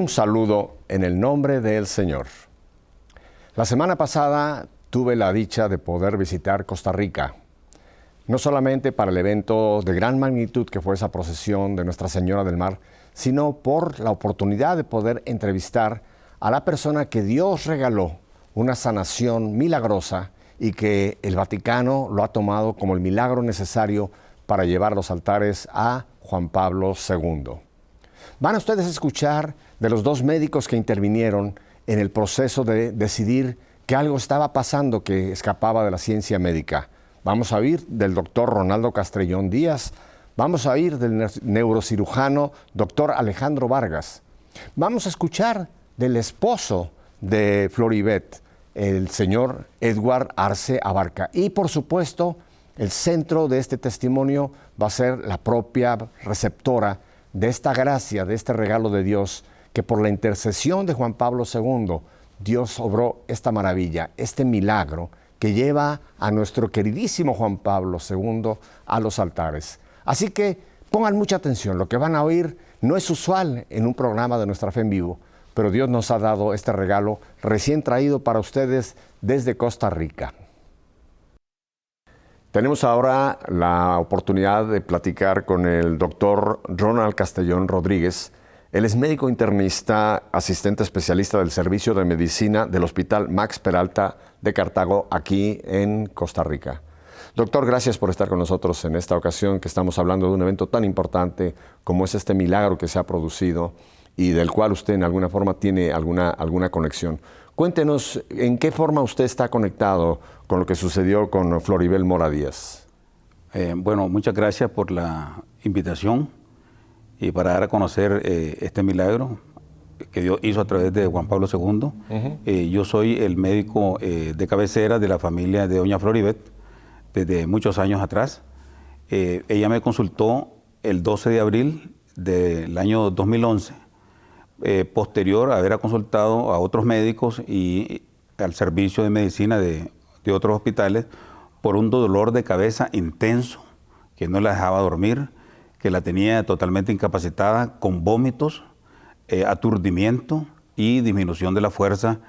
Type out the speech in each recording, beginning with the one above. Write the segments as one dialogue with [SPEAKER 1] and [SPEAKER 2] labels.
[SPEAKER 1] Un saludo en el nombre del Señor. La semana pasada tuve la dicha de poder visitar Costa Rica, no solamente para el evento de gran magnitud que fue esa procesión de Nuestra Señora del Mar, sino por la oportunidad de poder entrevistar a la persona que Dios regaló una sanación milagrosa y que el Vaticano lo ha tomado como el milagro necesario para llevar a los altares a Juan Pablo II. Van a ustedes a escuchar de los dos médicos que intervinieron en el proceso de decidir que algo estaba pasando que escapaba de la ciencia médica. Vamos a oír del doctor Ronaldo Castrellón Díaz, vamos a oír del neurocirujano doctor Alejandro Vargas, vamos a escuchar del esposo de Floribet, el señor Edward Arce Abarca. Y por supuesto, el centro de este testimonio va a ser la propia receptora de esta gracia, de este regalo de Dios, que por la intercesión de Juan Pablo II, Dios obró esta maravilla, este milagro que lleva a nuestro queridísimo Juan Pablo II a los altares. Así que pongan mucha atención, lo que van a oír no es usual en un programa de Nuestra Fe en Vivo, pero Dios nos ha dado este regalo recién traído para ustedes desde Costa Rica. Tenemos ahora la oportunidad de platicar con el doctor Ronald Castrellón Rodríguez. Él es médico internista, asistente especialista del Servicio de Medicina del Hospital Max Peralta de Cartago, aquí en Costa Rica. Doctor, gracias por estar con nosotros en esta ocasión, que estamos hablando de un evento tan importante como es este milagro que se ha producido y del cual usted en alguna forma tiene alguna conexión. Cuéntenos, ¿en qué forma usted está conectado con lo que sucedió con Floribel Mora Díaz?
[SPEAKER 2] Bueno, muchas gracias por la invitación y para dar a conocer este milagro que Dios hizo a través de Juan Pablo II. Yo soy el médico de cabecera de la familia de doña Floribet desde muchos años atrás. Ella me consultó el 12 de abril del año 2011. Posterior a haber consultado a otros médicos y al servicio de medicina de otros hospitales por un dolor de cabeza intenso que no la dejaba dormir, que la tenía totalmente incapacitada, con vómitos, aturdimiento y disminución de la fuerza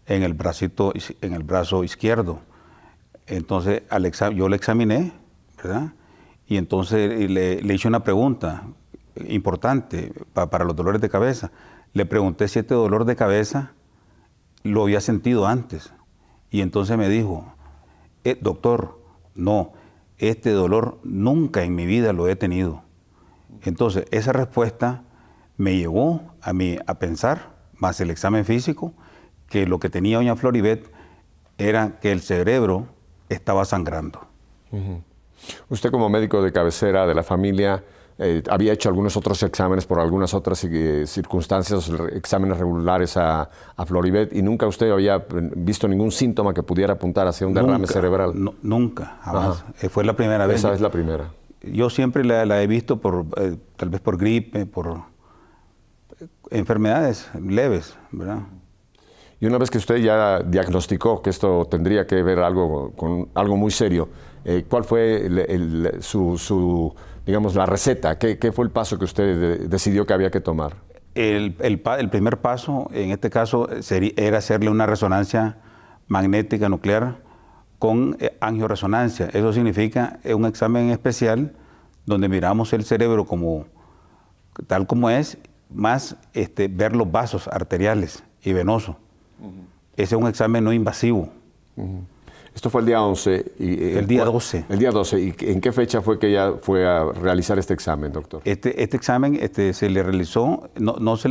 [SPEAKER 2] en el brazo izquierdo. Entonces yo le examiné, ¿verdad? Y entonces le hice una pregunta importante para los dolores de cabeza. Le pregunté si este dolor de cabeza lo había sentido antes. Y entonces me dijo, doctor, no, este dolor nunca en mi vida lo he tenido. Entonces, esa respuesta me llevó a mí a pensar, más el examen físico, que lo que tenía doña Floribet era que el cerebro estaba sangrando.
[SPEAKER 1] Usted, como médico de cabecera de la familia, había hecho algunos otros exámenes por algunas otras circunstancias, exámenes regulares a Floribet, y nunca usted había visto ningún síntoma que pudiera apuntar hacia un derrame cerebral.
[SPEAKER 2] Nunca, jamás. Fue la primera vez.
[SPEAKER 1] Esa es la primera.
[SPEAKER 2] Yo siempre la he visto tal vez por gripe, por enfermedades leves, ¿verdad?
[SPEAKER 1] Y una vez que usted ya diagnosticó que esto tendría que ver con algo muy serio, ¿cuál fue digamos, la receta? ¿Qué fue el paso que usted decidió que había que tomar?
[SPEAKER 2] El primer paso, en este caso, era hacerle una resonancia magnética nuclear con angioresonancia. Eso significa un examen especial donde miramos el cerebro tal como es, más ver los vasos arteriales y venosos. Ese es un examen no invasivo.
[SPEAKER 1] Esto fue el día 11.
[SPEAKER 2] El día 12.
[SPEAKER 1] El día 12. ¿Y en qué fecha fue que ella fue a realizar este examen, doctor?
[SPEAKER 2] Este examen se le realizó,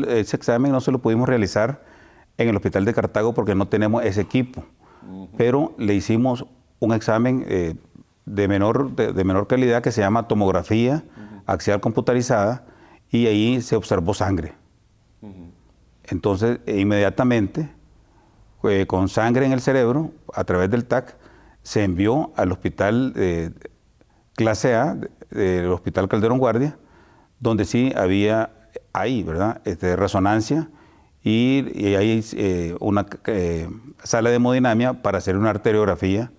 [SPEAKER 2] ese examen no se lo pudimos realizar en el hospital de Cartago porque no tenemos ese equipo. Pero le hicimos un examen de menor calidad que se llama tomografía axial computarizada, y ahí se observó sangre. Entonces, inmediatamente, con sangre en el cerebro, a través del TAC, se envió al hospital clase A, del Hospital Calderón Guardia, donde sí había ¿verdad? Resonancia, y hay una sala de hemodinamia para hacer una arteriografía,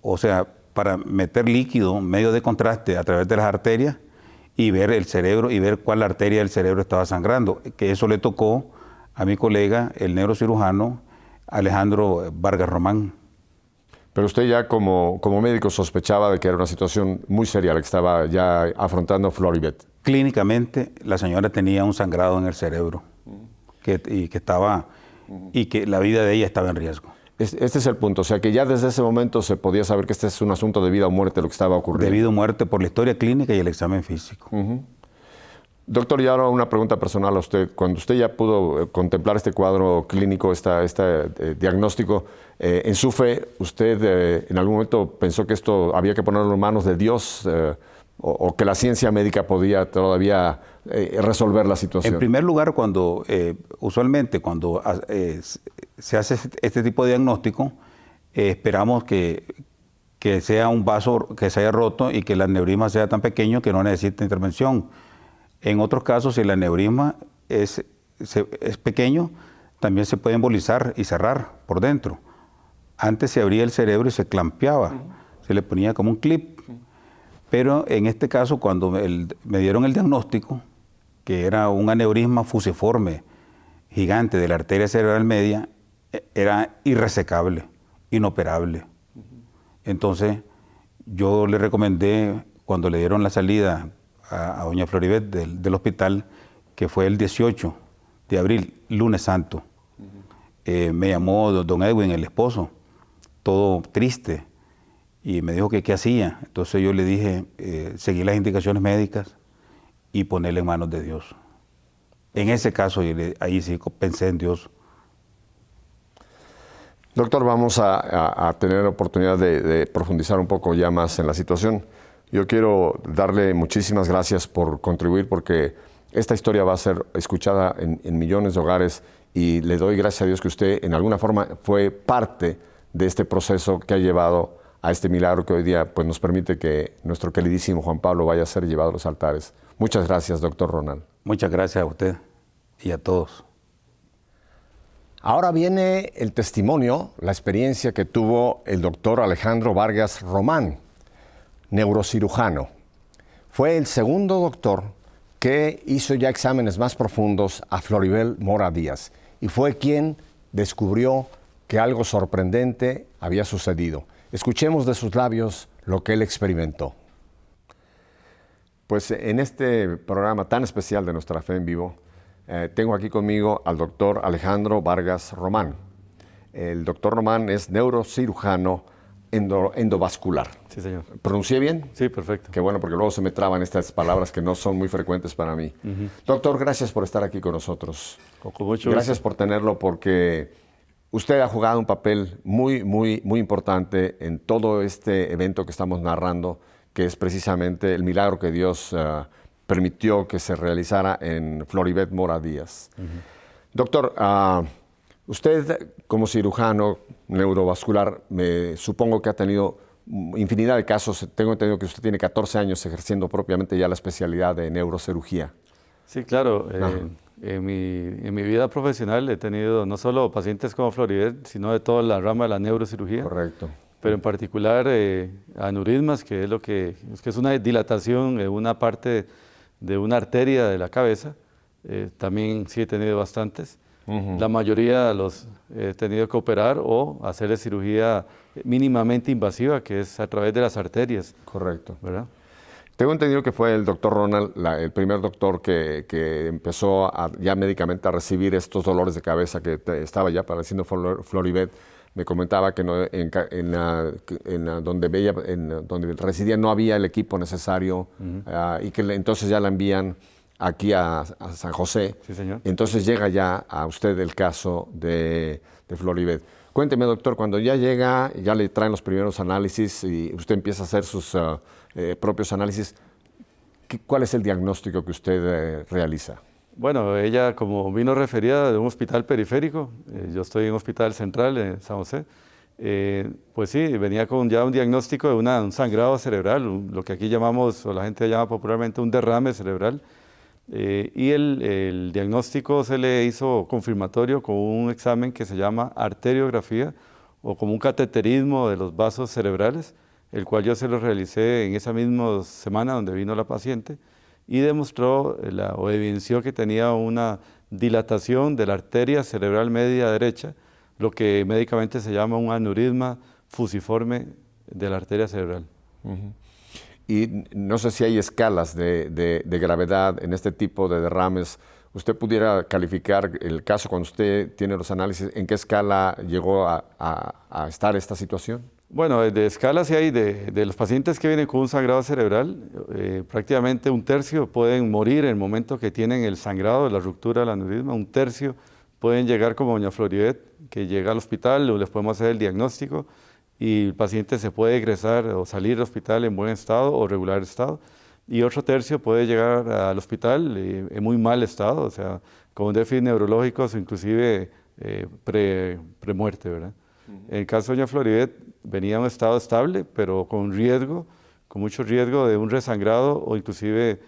[SPEAKER 2] o sea, para meter líquido, medio de contraste a través de las arterias, y ver el cerebro y ver cuál arteria del cerebro estaba sangrando, que eso le tocó a mi colega, el neurocirujano Alejandro Vargas Román.
[SPEAKER 1] Pero usted ya como médico sospechaba de que era una situación muy seria la que estaba ya afrontando Floribet.
[SPEAKER 2] Clínicamente, la señora tenía un sangrado en el cerebro y que la vida de ella estaba en riesgo.
[SPEAKER 1] Este es el punto, o sea que ya desde ese momento se podía saber que este es un asunto de vida o muerte lo que estaba ocurriendo.
[SPEAKER 2] De vida o muerte por la historia clínica y el examen físico.
[SPEAKER 1] Doctor, y ahora una pregunta personal a usted. Cuando usted ya pudo contemplar este cuadro clínico, este diagnóstico, en su fe, ¿usted en algún momento pensó que esto había que ponerlo en manos de Dios o que la ciencia médica podía todavía resolver la situación?
[SPEAKER 2] En primer lugar, usualmente cuando se hace este tipo de diagnóstico, esperamos que sea un vaso que se haya roto y que el aneurisma sea tan pequeño que no necesite intervención. En otros casos, si el aneurisma es pequeño, también se puede embolizar y cerrar por dentro. Antes se abría el cerebro y se clampeaba, se le ponía como un clip. Pero en este caso, cuando me dieron el diagnóstico, que era un aneurisma fusiforme gigante de la arteria cerebral media, era irresecable, inoperable. Entonces, yo le recomendé, cuando le dieron la salida a doña Floribet del hospital, que fue el 18 de abril, lunes santo. Me llamó don Edwin, el esposo, todo triste, y me dijo que qué hacía. Entonces yo le dije, seguir las indicaciones médicas y ponerle en manos de Dios. En ese caso, ahí sí pensé en Dios.
[SPEAKER 1] Doctor, vamos a tener oportunidad de profundizar un poco ya más en la situación. Yo quiero darle muchísimas gracias por contribuir, porque esta historia va a ser escuchada en millones de hogares, y le doy gracias a Dios que usted en alguna forma fue parte de este proceso que ha llevado a este milagro que hoy día pues, nos permite que nuestro queridísimo Juan Pablo vaya a ser llevado a los altares. Muchas gracias, doctor Ronald.
[SPEAKER 2] Muchas gracias a usted y a todos.
[SPEAKER 1] Ahora viene el testimonio, la experiencia que tuvo el doctor Alejandro Vargas Román, neurocirujano. Fue el segundo doctor que hizo ya exámenes más profundos a Floribel Mora Díaz, y fue quien descubrió que algo sorprendente había sucedido. Escuchemos de sus labios lo que él experimentó. Pues en este programa tan especial de Nuestra Fe en Vivo, tengo aquí conmigo al doctor Alejandro Vargas Román. El doctor Román es neurocirujano endovascular.
[SPEAKER 3] Sí, señor.
[SPEAKER 1] ¿Pronuncié bien?
[SPEAKER 3] Sí, perfecto.
[SPEAKER 1] Qué bueno, porque luego se me traban estas palabras que no son muy frecuentes para mí. Doctor, gracias por estar aquí con nosotros.
[SPEAKER 3] Con mucho
[SPEAKER 1] Gracias
[SPEAKER 3] gusto.
[SPEAKER 1] por tenerlo, porque usted ha jugado un papel muy, muy, muy importante en todo este evento que estamos narrando, que es precisamente el milagro que Dios permitió que se realizara en Floribet Mora Díaz. Doctor, usted como cirujano neurovascular, me supongo que ha tenido infinidad de casos. Tengo entendido que usted tiene 14 años ejerciendo propiamente ya la especialidad de neurocirugía.
[SPEAKER 3] Sí, claro. En mi vida profesional he tenido no solo pacientes como Floribet, sino de toda la rama de la neurocirugía.
[SPEAKER 1] Correcto.
[SPEAKER 3] Pero en particular aneurismas, que es una dilatación en una parte de una arteria de la cabeza. También sí he tenido bastantes. La mayoría los he tenido que operar o hacerle cirugía mínimamente invasiva, que es a través de las arterias.
[SPEAKER 1] Correcto.
[SPEAKER 3] ¿Verdad?
[SPEAKER 1] Tengo entendido que fue el doctor Ronald el primer doctor que empezó ya médicamente a recibir estos dolores de cabeza que estaba ya padeciendo Floribet. Me comentaba que donde residía no había el equipo necesario y que entonces ya la envían aquí a San José.
[SPEAKER 3] Sí, señor.
[SPEAKER 1] Entonces llega ya a usted el caso de Floribet. Cuénteme, doctor, cuando ya llega, ya le traen los primeros análisis y usted empieza a hacer sus propios análisis, ¿cuál es el diagnóstico que usted realiza?
[SPEAKER 3] Bueno, ella como vino referida de un hospital periférico, yo estoy en un hospital central en San José, pues sí, venía con ya un diagnóstico de un sangrado cerebral, lo que aquí llamamos, o la gente llama popularmente un derrame cerebral, y el diagnóstico se le hizo confirmatorio con un examen que se llama arteriografía, o como un cateterismo de los vasos cerebrales, el cual yo se lo realicé en esa misma semana donde vino la paciente, y demostró o evidenció que tenía una dilatación de la arteria cerebral media derecha, lo que médicamente se llama un aneurisma fusiforme de la arteria cerebral.
[SPEAKER 1] Y no sé si hay escalas de gravedad en este tipo de derrames. ¿Usted pudiera calificar el caso cuando usted tiene los análisis? ¿En qué escala llegó a estar esta situación?
[SPEAKER 3] Bueno, de escalas sí hay de los pacientes que vienen con un sangrado cerebral, prácticamente un tercio pueden morir en el momento que tienen el sangrado, la ruptura del aneurisma, un tercio pueden llegar como doña Floribet, que llega al hospital, o les podemos hacer el diagnóstico y el paciente se puede egresar o salir del hospital en buen estado o regular estado, y otro tercio puede llegar al hospital en muy mal estado, o sea, con déficit neurológicos o inclusive premuerte, ¿verdad? En el caso de doña Floribet, venía en un estado estable, pero con riesgo, con mucho riesgo de un resangrado o inclusive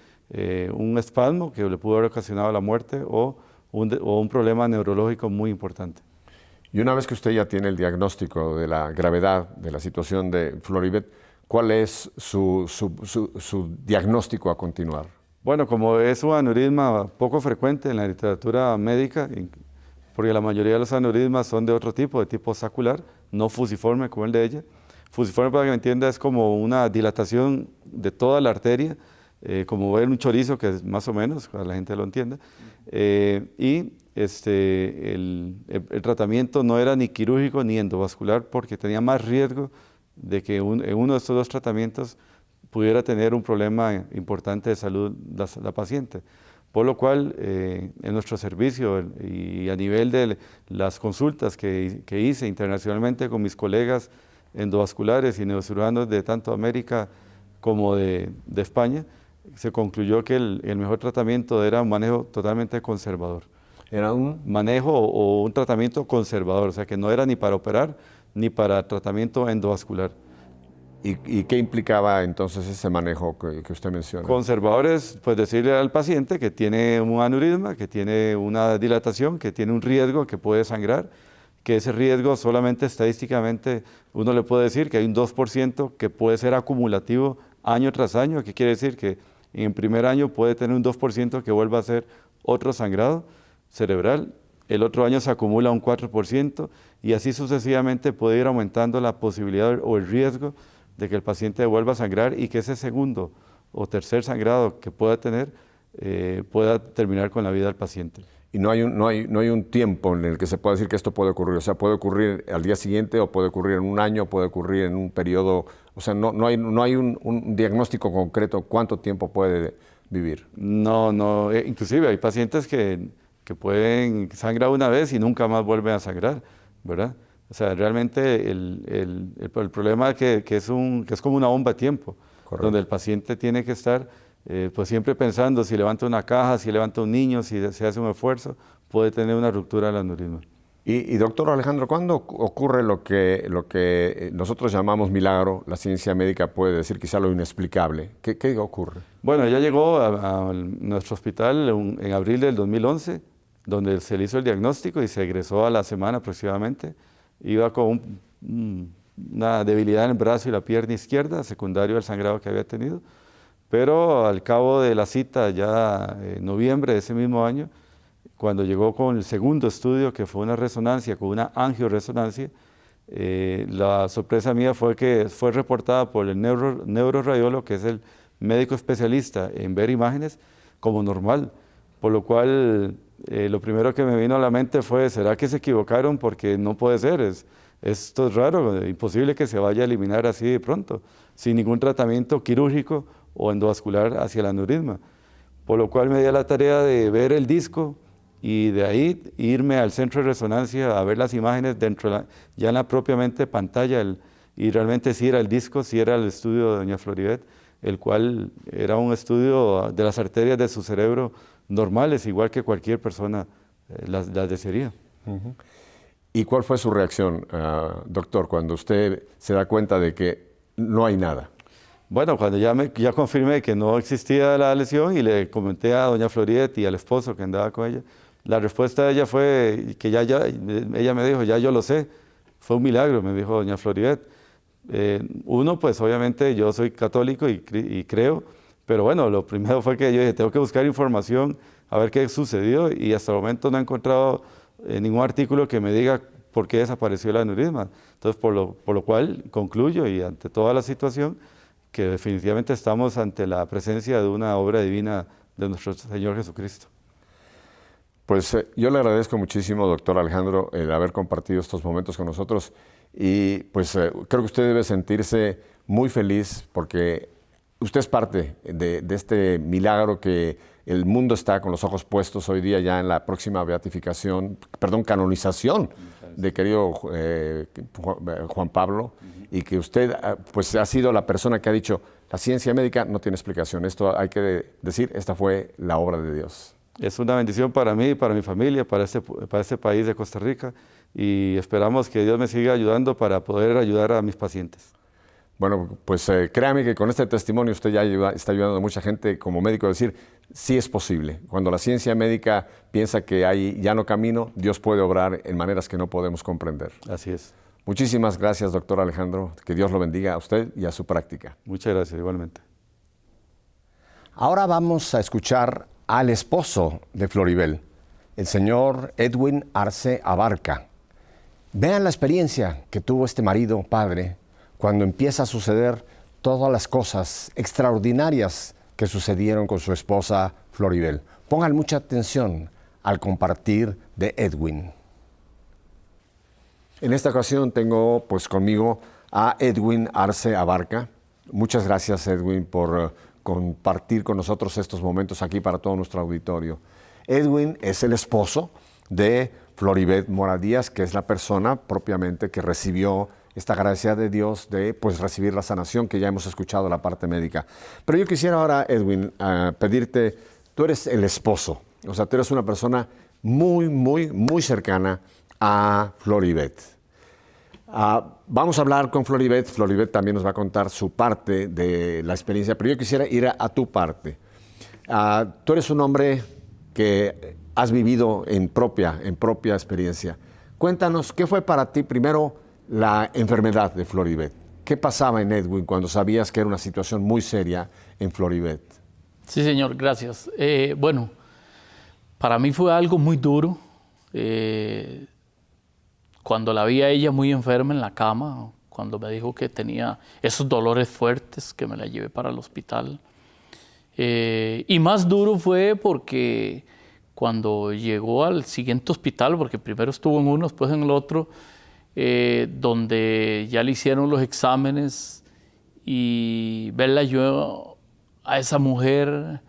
[SPEAKER 3] un espasmo que le pudo haber ocasionado la muerte o un problema neurológico muy importante.
[SPEAKER 1] Y una vez que usted ya tiene el diagnóstico de la gravedad de la situación de Floribet, ¿cuál es su diagnóstico a continuar?
[SPEAKER 3] Bueno, como es un aneurisma poco frecuente en la literatura médica, porque la mayoría de los aneurismas son de otro tipo, de tipo sacular, no fusiforme como el de ella. Fusiforme, para que me entienda, es como una dilatación de toda la arteria, como ver un chorizo, que es más o menos, para que la gente lo entienda. El tratamiento no era ni quirúrgico ni endovascular, porque tenía más riesgo de que en uno de estos dos tratamientos pudiera tener un problema importante de salud la paciente. Por lo cual, en nuestro servicio y a nivel de las consultas que hice internacionalmente con mis colegas endovasculares y neurocirujanos de tanto América como de España, se concluyó que el mejor tratamiento era un manejo totalmente conservador. Era un manejo o un tratamiento conservador, o sea que no era ni para operar ni para tratamiento endovascular.
[SPEAKER 1] ¿Y qué implicaba entonces ese manejo que usted menciona?
[SPEAKER 3] Conservador es pues decirle al paciente que tiene un aneurisma, que tiene una dilatación, que tiene un riesgo, que puede sangrar, que ese riesgo solamente estadísticamente uno le puede decir que hay un 2% que puede ser acumulativo año tras año, que quiere decir que en el primer año puede tener un 2% que vuelva a ser otro sangrado cerebral, el otro año se acumula un 4% y así sucesivamente puede ir aumentando la posibilidad o el riesgo de que el paciente vuelva a sangrar y que ese segundo o tercer sangrado que pueda tener pueda terminar con la vida del paciente.
[SPEAKER 1] Y no hay un tiempo en el que se pueda decir que esto puede ocurrir, o sea, puede ocurrir al día siguiente o puede ocurrir en un año, puede ocurrir en un periodo, o sea, no hay un diagnóstico concreto cuánto tiempo puede vivir.
[SPEAKER 3] No, inclusive hay pacientes que pueden sangrar una vez y nunca más vuelven a sangrar, ¿verdad? O sea, realmente el problema es que es como una bomba de tiempo, correcto, donde el paciente tiene que estar pues siempre pensando si levanta una caja, si levanta un niño, si se hace un esfuerzo, puede tener una ruptura del aneurisma.
[SPEAKER 1] Y doctor Alejandro, ¿cuándo ocurre lo que nosotros llamamos milagro? La ciencia médica puede decir quizá lo inexplicable. ¿Qué ocurre?
[SPEAKER 3] Bueno, ella llegó a nuestro hospital en abril del 2011, donde se le hizo el diagnóstico y se egresó a la semana aproximadamente. Iba con una debilidad en el brazo y la pierna izquierda, secundario al sangrado que había tenido, pero al cabo de la cita, ya en noviembre de ese mismo año, cuando llegó con el segundo estudio, que fue una resonancia, con una angioresonancia, la sorpresa mía fue que fue reportada por el neuroradiólogo, que es el médico especialista en ver imágenes, como normal, por lo cual lo primero que me vino a la mente fue, ¿será que se equivocaron? Porque no puede ser, esto es raro, imposible que se vaya a eliminar así de pronto, sin ningún tratamiento quirúrgico o endovascular hacia el aneurisma. Por lo cual me di a la tarea de ver el disco y de ahí irme al centro de resonancia a ver las imágenes ya en la propiamente pantalla, y realmente sí era el disco, sí era el estudio de doña Floribet, el cual era un estudio de las arterias de su cerebro normales, igual que cualquier persona las desearía.
[SPEAKER 1] ¿Y cuál fue su reacción, doctor, cuando usted se da cuenta de que no hay nada?
[SPEAKER 3] Bueno, cuando ya confirmé que no existía la lesión y le comenté a doña Floribet y al esposo que andaba con ella, la respuesta de ella fue que ella me dijo, ya yo lo sé, fue un milagro, me dijo doña Floribet. Uno, pues obviamente yo soy católico y creo Pero bueno, lo primero fue que yo dije, tengo que buscar información, a ver qué sucedió, y hasta el momento no he encontrado ningún artículo que me diga por qué desapareció el aneurisma. Entonces, por lo cual concluyo, y ante toda la situación, que definitivamente estamos ante la presencia de una obra divina de nuestro Señor Jesucristo.
[SPEAKER 1] Pues yo le agradezco muchísimo, doctor Alejandro, el haber compartido estos momentos con nosotros, y pues creo que usted debe sentirse muy feliz porque usted es parte de este milagro que el mundo está con los ojos puestos hoy día ya en la próxima canonización de querido Juan Pablo, y que usted pues ha sido la persona que ha dicho, la ciencia médica no tiene explicación, esto hay que decir, esta fue la obra de Dios.
[SPEAKER 3] Es una bendición para mí, para mi familia, para este país de Costa Rica, y esperamos que Dios me siga ayudando para poder ayudar a mis pacientes.
[SPEAKER 1] Bueno, pues créame que con este testimonio usted ya está ayudando a mucha gente como médico a decir, sí es posible. Cuando la ciencia médica piensa que hay ya no camino, Dios puede obrar en maneras que no podemos comprender.
[SPEAKER 3] Así es.
[SPEAKER 1] Muchísimas gracias, doctor Alejandro. Que Dios lo bendiga a usted y a su práctica.
[SPEAKER 3] Muchas gracias, igualmente.
[SPEAKER 1] Ahora vamos a escuchar al esposo de Floribel, el señor Edwin Arce Abarca. Vean la experiencia que tuvo este marido, padre, cuando empieza a suceder todas las cosas extraordinarias que sucedieron con su esposa Floribel. Pongan mucha atención al compartir de Edwin. En esta ocasión tengo pues conmigo a Edwin Arce Abarca. Muchas gracias, Edwin, por compartir con nosotros estos momentos aquí para todo nuestro auditorio. Edwin es el esposo de Floribel Mora Díaz, que es la persona propiamente que recibió esta gracia de Dios de pues, recibir la sanación, que ya hemos escuchado la parte médica. Pero yo quisiera ahora, Edwin, pedirte, tú eres el esposo, o sea, tú eres una persona muy, muy, muy cercana a Floribel. Vamos a hablar con Floribel. Floribel también nos va a contar su parte de la experiencia, pero yo quisiera ir a tu parte. Tú eres un hombre que has vivido en propia experiencia. Cuéntanos, ¿qué fue para ti primero la enfermedad de Floribel? ¿Qué pasaba en Edwin cuando sabías que era una situación muy seria en Floribel?
[SPEAKER 4] Sí, señor, gracias. Bueno, para mí fue algo muy duro. Cuando la vi a ella muy enferma en la cama, cuando me dijo que tenía esos dolores fuertes, que me la llevé para el hospital. Y más duro fue porque cuando llegó al siguiente hospital, porque primero estuvo en uno, después en el otro, donde ya le hicieron los exámenes, y verla yo a esa mujer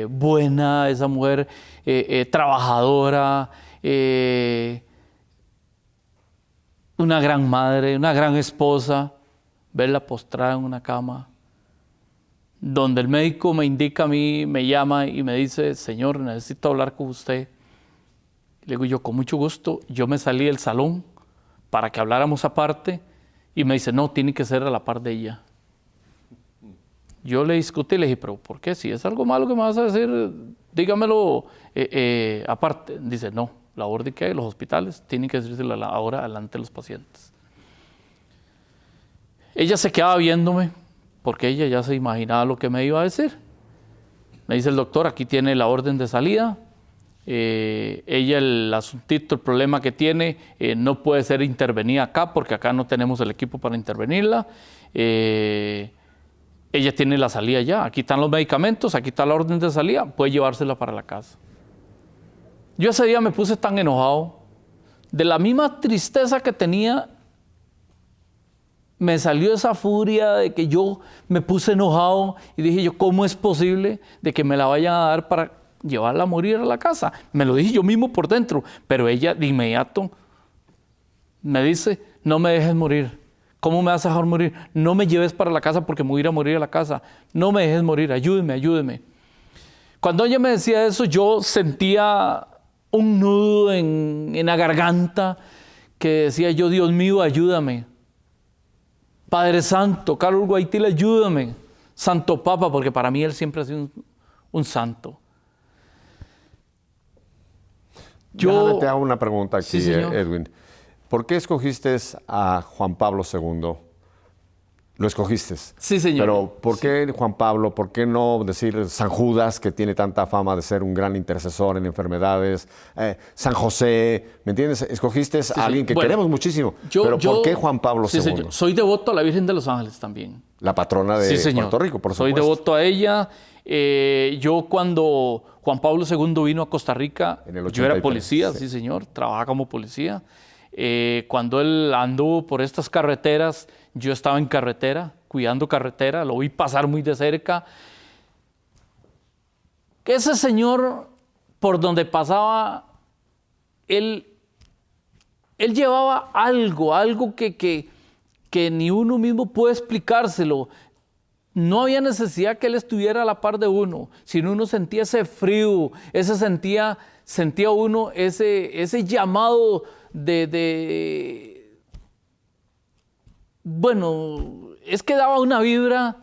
[SPEAKER 4] buena, esa mujer trabajadora, una gran madre, una gran esposa, verla postrada en una cama, donde el médico me indica a mí, me llama y me dice, señor, necesito hablar con usted. Le digo yo, con mucho gusto. Yo me salí del salón para que habláramos aparte, y me dice, no, tiene que ser a la par de ella. Yo le discutí y le dije, pero ¿por qué? Si es algo malo que me vas a decir, dígamelo aparte. Dice, no, la orden que hay en los hospitales tiene que decírsela ahora delante de los pacientes. Ella se quedaba viéndome porque ella ya se imaginaba lo que me iba a decir. Me dice el doctor, aquí tiene la orden de salida. Ella, el asuntito, el problema que tiene, no puede ser intervenida acá porque acá no tenemos el equipo para intervenirla. Ella tiene la salida ya, aquí están los medicamentos, aquí está la orden de salida, puede llevársela para la casa. Yo ese día me puse tan enojado, de la misma tristeza que tenía, me salió esa furia de que yo me puse enojado y dije yo, ¿cómo es posible de que me la vayan a dar para llevarla a morir a la casa? Me lo dije yo mismo por dentro, pero ella de inmediato me dice, no me dejes morir. ¿Cómo me vas a dejar morir? No me lleves para la casa porque me voy a ir a morir a la casa. No me dejes morir, ayúdeme, ayúdeme. Cuando ella me decía eso, yo sentía un nudo en la garganta que decía yo, Dios mío, ayúdame. Padre Santo, Carlos Guaitil, ayúdame. Santo Papa, porque para mí él siempre ha sido un santo.
[SPEAKER 1] Déjame te hago una pregunta aquí,
[SPEAKER 4] Sí,
[SPEAKER 1] Edwin. ¿Por qué escogiste a Juan Pablo II? lo escogiste.
[SPEAKER 4] Sí, señor.
[SPEAKER 1] Pero ¿por qué Juan Pablo? ¿Por qué no decir San Judas, que tiene tanta fama de ser un gran intercesor en enfermedades? San José, ¿me entiendes? Escogiste a alguien que queremos muchísimo. Pero ¿por qué Juan Pablo II?
[SPEAKER 4] Señor. Soy devoto a la Virgen de los Ángeles también.
[SPEAKER 1] La patrona de Puerto Rico, por supuesto.
[SPEAKER 4] Soy devoto a ella. Yo cuando Juan Pablo II vino a Costa Rica, yo era policía, sí señor, trabajaba como policía. Cuando él anduvo por estas carreteras, yo estaba en carretera, cuidando carretera, lo vi pasar muy de cerca. Que ese señor, por donde pasaba, él llevaba algo que ni uno mismo puede explicárselo. No había necesidad que él estuviera a la par de uno, sino uno sentía ese frío, sentía uno ese llamado bueno, es que daba una vibra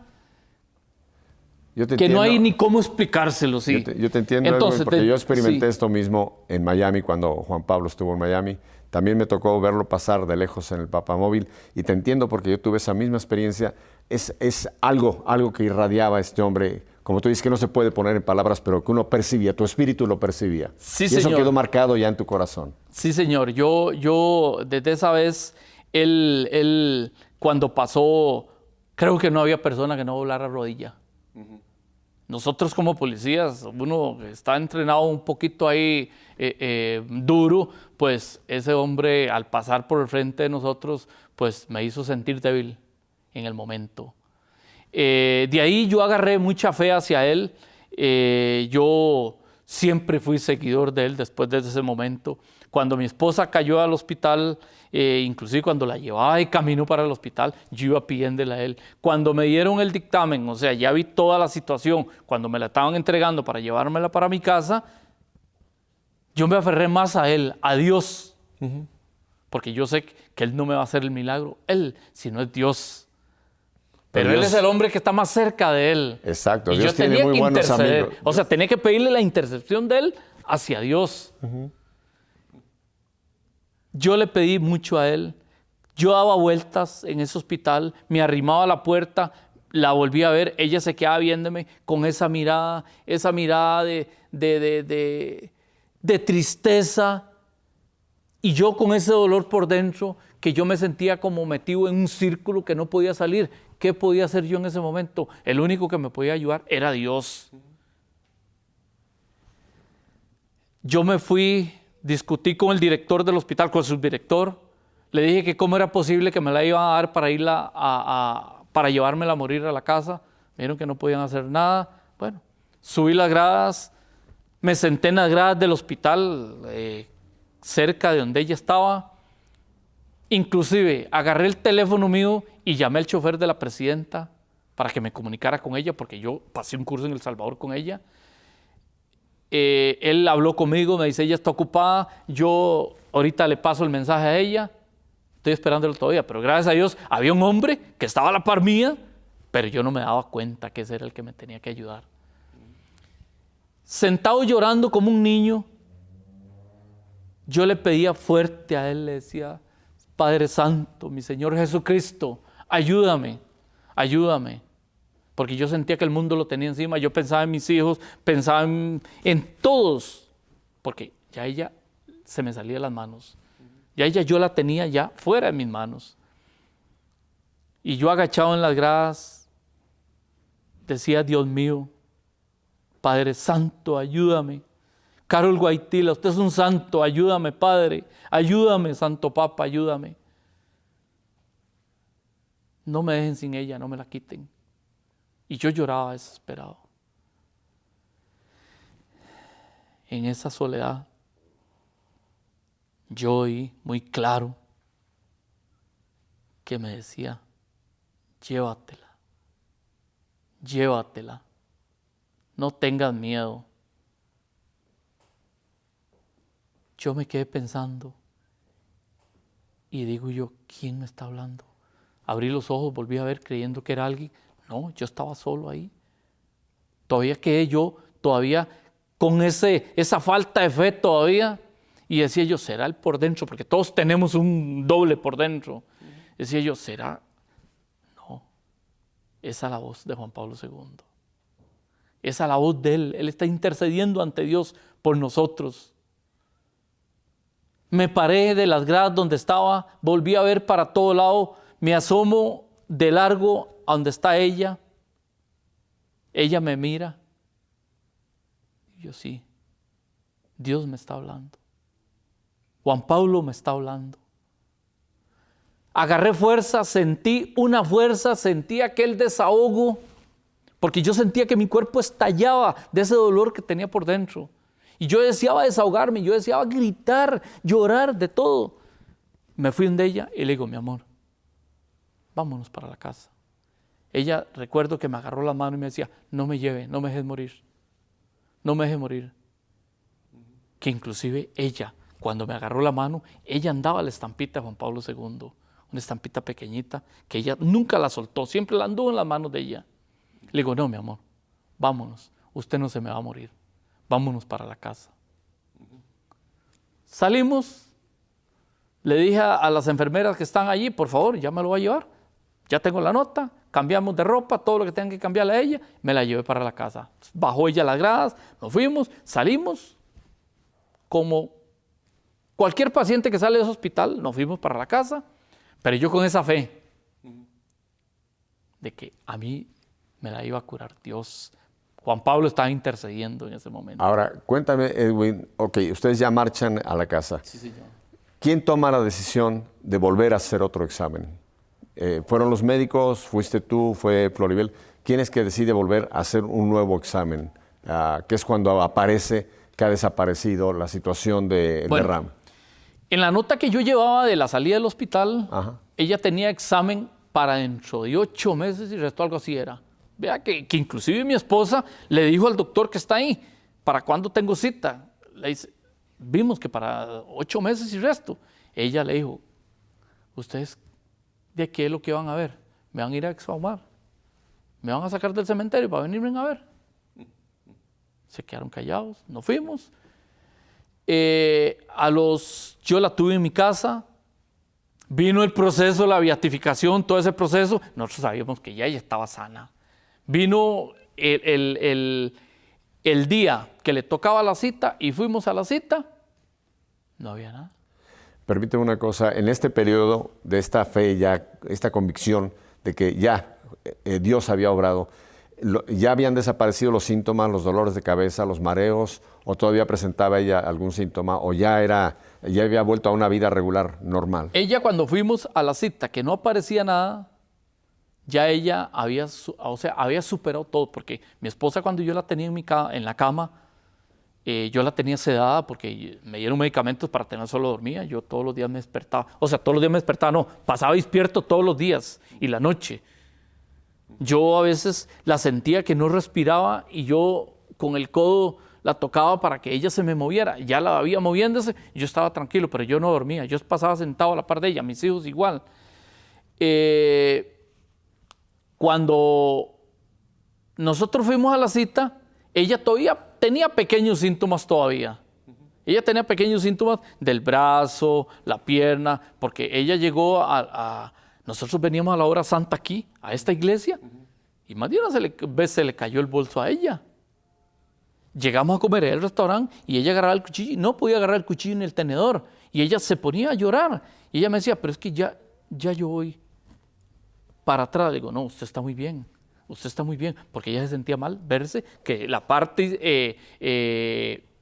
[SPEAKER 4] que no hay ni cómo explicárselo. Sí.
[SPEAKER 1] Yo te entiendo, entonces, porque yo experimenté esto mismo en Miami, cuando Juan Pablo estuvo en Miami. También me tocó verlo pasar de lejos en el Papamóvil, y te entiendo porque yo tuve esa misma experiencia. Es algo que irradiaba este hombre, como tú dices, que no se puede poner en palabras, pero que uno percibía, tu espíritu lo percibía.
[SPEAKER 4] Sí,
[SPEAKER 1] y
[SPEAKER 4] señor.
[SPEAKER 1] Eso quedó marcado ya en tu corazón.
[SPEAKER 4] Sí, señor. Yo desde esa vez, él cuando pasó, creo que no había persona que no doblara rodilla. Nosotros como policías, uno está entrenado un poquito ahí duro, pues ese hombre al pasar por el frente de nosotros, pues me hizo sentir débil en el momento. De ahí yo agarré mucha fe hacia él. Yo siempre fui seguidor de él después de ese momento. Cuando mi esposa cayó al hospital, inclusive cuando la llevaba de camino para el hospital, yo iba pidiéndole a él. Cuando me dieron el dictamen, o sea, ya vi toda la situación, cuando me la estaban entregando para llevármela para mi casa, yo me aferré más a él, a Dios, porque yo sé que él no me va a hacer el milagro, él, sino es Dios. Pero Dios, él es el hombre que está más cerca de él.
[SPEAKER 1] Exacto,
[SPEAKER 4] y
[SPEAKER 1] Dios tiene muy buenos amigos.
[SPEAKER 4] O sea, tenía que pedirle la intercesión de él hacia Dios. Yo le pedí mucho a él. Yo daba vueltas en ese hospital, me arrimaba a la puerta, la volví a ver, ella se quedaba viéndome con esa mirada de tristeza, y yo con ese dolor por dentro, que yo me sentía como metido en un círculo que no podía salir. ¿Qué podía hacer yo en ese momento? El único que me podía ayudar era Dios. Yo me fui, discutí con el director del hospital, con el subdirector. Le dije que cómo era posible que me la iban a dar para llevármela a morir a la casa. Me dijeron que no podían hacer nada. Bueno, subí las gradas, me senté en las gradas del hospital, cerca de donde ella estaba. Inclusive agarré el teléfono mío y llamé al chofer de la presidenta para que me comunicara con ella, porque yo pasé un curso en El Salvador con ella. Él habló conmigo, me dice, ella está ocupada, yo ahorita le paso el mensaje a ella, estoy esperándolo todavía, pero gracias a Dios había un hombre que estaba a la par mía, pero yo no me daba cuenta que ese era el que me tenía que ayudar. Sentado llorando como un niño, yo le pedía fuerte a él, le decía, Padre Santo, mi Señor Jesucristo, ayúdame, ayúdame. Porque yo sentía que el mundo lo tenía encima, yo pensaba en mis hijos, pensaba en todos, porque ya ella se me salía de las manos. Ya ella yo la tenía ya fuera de mis manos. Y yo agachado en las gradas, decía, Dios mío, Padre Santo, ayúdame. Carol Guaitila, usted es un santo, ayúdame, Padre, ayúdame, Santo Papa, ayúdame. No me dejen sin ella, no me la quiten. Y yo lloraba desesperado. En esa soledad, yo oí muy claro que me decía, llévatela, llévatela, no tengas miedo. Yo me quedé pensando y digo yo, ¿quién me está hablando? Abrí los ojos, volví a ver creyendo que era alguien. No, yo estaba solo ahí. Todavía quedé yo, todavía con esa falta de fe todavía. Y decía yo, ¿será el por dentro? Porque todos tenemos un doble por dentro. Decía yo, ¿será? No, esa es la voz de Juan Pablo II. Esa es la voz de él. Él está intercediendo ante Dios por nosotros. Me paré de las gradas donde estaba, volví a ver para todo lado, me asomo de largo a donde está ella. Ella me mira. Y yo sí, Dios me está hablando. Juan Pablo me está hablando. Agarré fuerza, sentí una fuerza, sentí aquel desahogo, porque yo sentía que mi cuerpo estallaba de ese dolor que tenía por dentro. Y yo deseaba desahogarme, yo deseaba gritar, llorar, de todo. Me fui donde ella y le digo, mi amor, vámonos para la casa. Ella, recuerdo que me agarró la mano y me decía, no me lleve, no me dejes morir. No me dejes morir. Que inclusive ella, cuando me agarró la mano, ella andaba la estampita de Juan Pablo II, una estampita pequeñita, que ella nunca la soltó, siempre la anduvo en las manos de ella. Le digo, no, mi amor, vámonos, usted no se me va a morir, vámonos para la casa. Salimos, le dije a las enfermeras que están allí, por favor, ya me lo va a llevar, ya tengo la nota, cambiamos de ropa, todo lo que tengan que cambiarle a ella, me la llevé para la casa. Bajó ella las gradas, nos fuimos, salimos, como cualquier paciente que sale de ese hospital, nos fuimos para la casa, pero yo con esa fe de que a mí me la iba a curar Dios. Juan Pablo estaba intercediendo en ese momento.
[SPEAKER 1] Ahora, cuéntame, Edwin, ok, ustedes ya marchan a la casa.
[SPEAKER 4] Sí, señor.
[SPEAKER 1] ¿Quién toma la decisión de volver a hacer otro examen? ¿Fueron los médicos? ¿Fuiste tú? ¿Fue Floribel? ¿Quién es que decide volver a hacer un nuevo examen? Que es cuando aparece que ha desaparecido la situación de Ram.
[SPEAKER 4] En la nota que yo llevaba de la salida del hospital,
[SPEAKER 1] Ajá.
[SPEAKER 4] ella tenía examen para dentro de 8 meses y resto algo así era. Vea que inclusive mi esposa le dijo al doctor que está ahí, ¿para cuándo tengo cita? Le dice, vimos que para 8 meses y resto. Ella le dijo, ¿ustedes de qué es lo que van a ver? Me van a ir a exhumar. Me van a sacar del cementerio para venirme a ver. Se quedaron callados, nos fuimos. Yo la tuve en mi casa, vino el proceso, la beatificación, todo ese proceso, nosotros sabíamos que ya ella estaba sana. Vino el día que le tocaba la cita y fuimos a la cita, no había nada.
[SPEAKER 1] Permíteme una cosa, en este periodo de esta fe, ya esta convicción de que ya Dios había obrado, ¿ya habían desaparecido los síntomas, los dolores de cabeza, los mareos, o todavía presentaba ella algún síntoma, o ya había vuelto a una vida regular, normal?
[SPEAKER 4] Ella, cuando fuimos a la cita, que no aparecía nada, ya ella había superado todo, porque mi esposa, cuando yo la tenía en la cama, yo la tenía sedada porque me dieron medicamentos para tener solo dormía. Yo todos los días me despertaba, pasaba despierto todos los días y la noche. Yo a veces la sentía que no respiraba y yo con el codo la tocaba para que ella se me moviera. Ya la había moviéndose, yo estaba tranquilo, pero yo no dormía. Yo pasaba sentado a la par de ella, mis hijos igual. Cuando nosotros fuimos a la cita, ella todavía tenía pequeños síntomas todavía. Ella tenía pequeños síntomas del brazo, la pierna, porque ella llegó nosotros veníamos a la hora santa aquí, a esta iglesia, y más de una vez se le cayó el bolso a ella. Llegamos a comer en el restaurante y ella agarraba el cuchillo y no podía agarrar el cuchillo ni el tenedor. Y ella se ponía a llorar. Y ella me decía, pero es que ya yo voy para atrás. Le digo, no, usted está muy bien, porque ella se sentía mal verse que la parte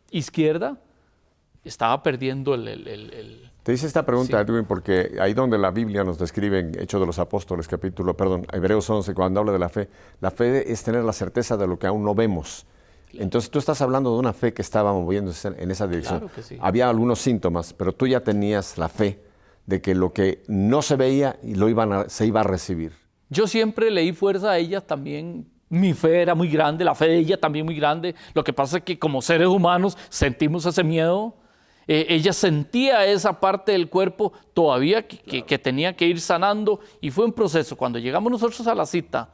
[SPEAKER 4] izquierda estaba perdiendo
[SPEAKER 1] Te hice esta pregunta, Edwin, porque ahí donde la Biblia nos describe en Hechos de los Apóstoles, Hebreos 11, cuando habla de la fe es tener la certeza de lo que aún no vemos. Claro. Entonces tú estás hablando de una fe que estaba moviéndose en esa dirección.
[SPEAKER 4] Claro que sí.
[SPEAKER 1] Había algunos síntomas, pero tú ya tenías la fe de que lo que no se veía se iba a recibir.
[SPEAKER 4] Yo siempre le di fuerza a ella también. Mi fe era muy grande, la fe de ella también muy grande. Lo que pasa es que como seres humanos sentimos ese miedo. Ella sentía esa parte del cuerpo todavía que tenía que ir sanando, y fue un proceso. Cuando llegamos nosotros a la cita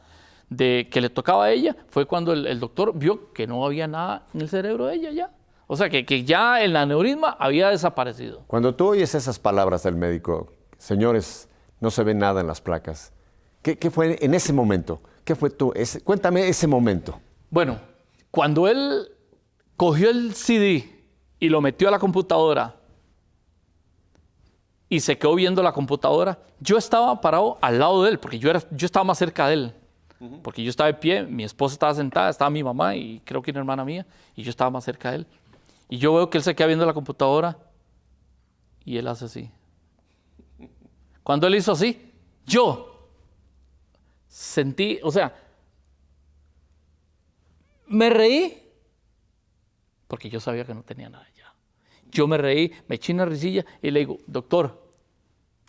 [SPEAKER 4] que le tocaba a ella, fue cuando el doctor vio que no había nada en el cerebro de ella ya. O sea, que ya el aneurisma había desaparecido.
[SPEAKER 1] Cuando tú oyes esas palabras del médico, señores, no se ve nada en las placas, ¿Qué fue en ese momento? ¿Qué fue cuéntame ese momento.
[SPEAKER 4] Bueno, cuando él cogió el CD y lo metió a la computadora y se quedó viendo la computadora, yo estaba parado al lado de él, porque yo estaba más cerca de él. Porque yo estaba de pie, mi esposa estaba sentada, estaba mi mamá y creo que una hermana mía, y yo estaba más cerca de él. Y yo veo que él se queda viendo la computadora y él hace así. Cuando él hizo así, yo sentí, o sea, me reí porque yo sabía que no tenía nada ya. Yo me reí, me eché una risilla y le digo, doctor,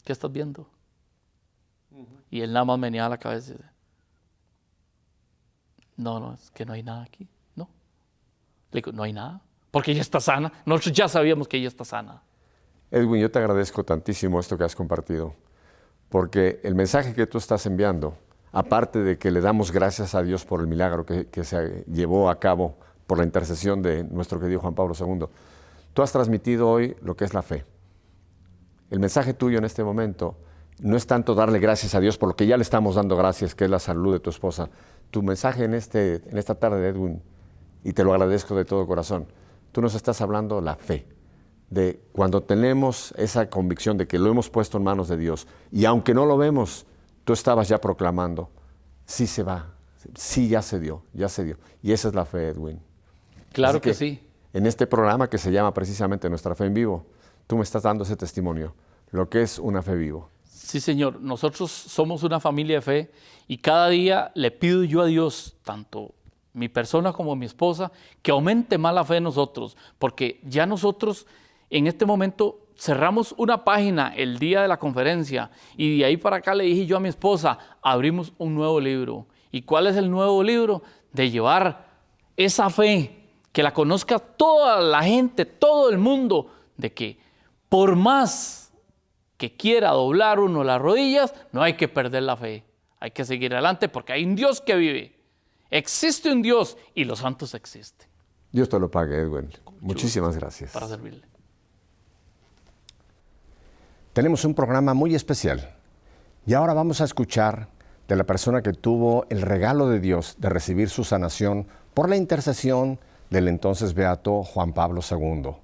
[SPEAKER 4] ¿qué estás viendo? Y él nada más meneaba la cabeza y dice, no, es que no hay nada aquí, no. Le digo, no hay nada, porque ella está sana. Nosotros ya sabíamos que ella está sana.
[SPEAKER 1] Edwin, yo te agradezco tantísimo esto que has compartido, porque el mensaje que tú estás enviando, aparte de que le damos gracias a Dios por el milagro que se llevó a cabo por la intercesión de nuestro querido Juan Pablo II, tú has transmitido hoy lo que es la fe. El mensaje tuyo en este momento no es tanto darle gracias a Dios por lo que ya le estamos dando gracias, que es la salud de tu esposa. Tu mensaje en esta tarde, Edwin, y te lo agradezco de todo corazón, tú nos estás hablando la fe, de cuando tenemos esa convicción de que lo hemos puesto en manos de Dios, y aunque no lo vemos, tú estabas ya proclamando, sí se va, sí ya se dio, y esa es la fe, Edwin.
[SPEAKER 4] Claro que sí.
[SPEAKER 1] En este programa que se llama precisamente Nuestra Fe en Vivo, tú me estás dando ese testimonio, lo que es una fe vivo.
[SPEAKER 4] Sí, Señor, nosotros somos una familia de fe y cada día le pido yo a Dios, tanto mi persona como mi esposa, que aumente más la fe en nosotros, porque ya nosotros en este momento cerramos una página el día de la conferencia y de ahí para acá le dije yo a mi esposa, abrimos un nuevo libro. ¿Y cuál es el nuevo libro? De llevar esa fe, que la conozca toda la gente, todo el mundo, de que por más que quiera doblar uno las rodillas, no hay que perder la fe. Hay que seguir adelante porque hay un Dios que vive. Existe un Dios y los santos existen.
[SPEAKER 1] Dios te lo pague, Edwin. Muchísimas gracias.
[SPEAKER 4] Para servirle.
[SPEAKER 1] Tenemos un programa muy especial y ahora vamos a escuchar de la persona que tuvo el regalo de Dios de recibir su sanación por la intercesión del entonces beato Juan Pablo II.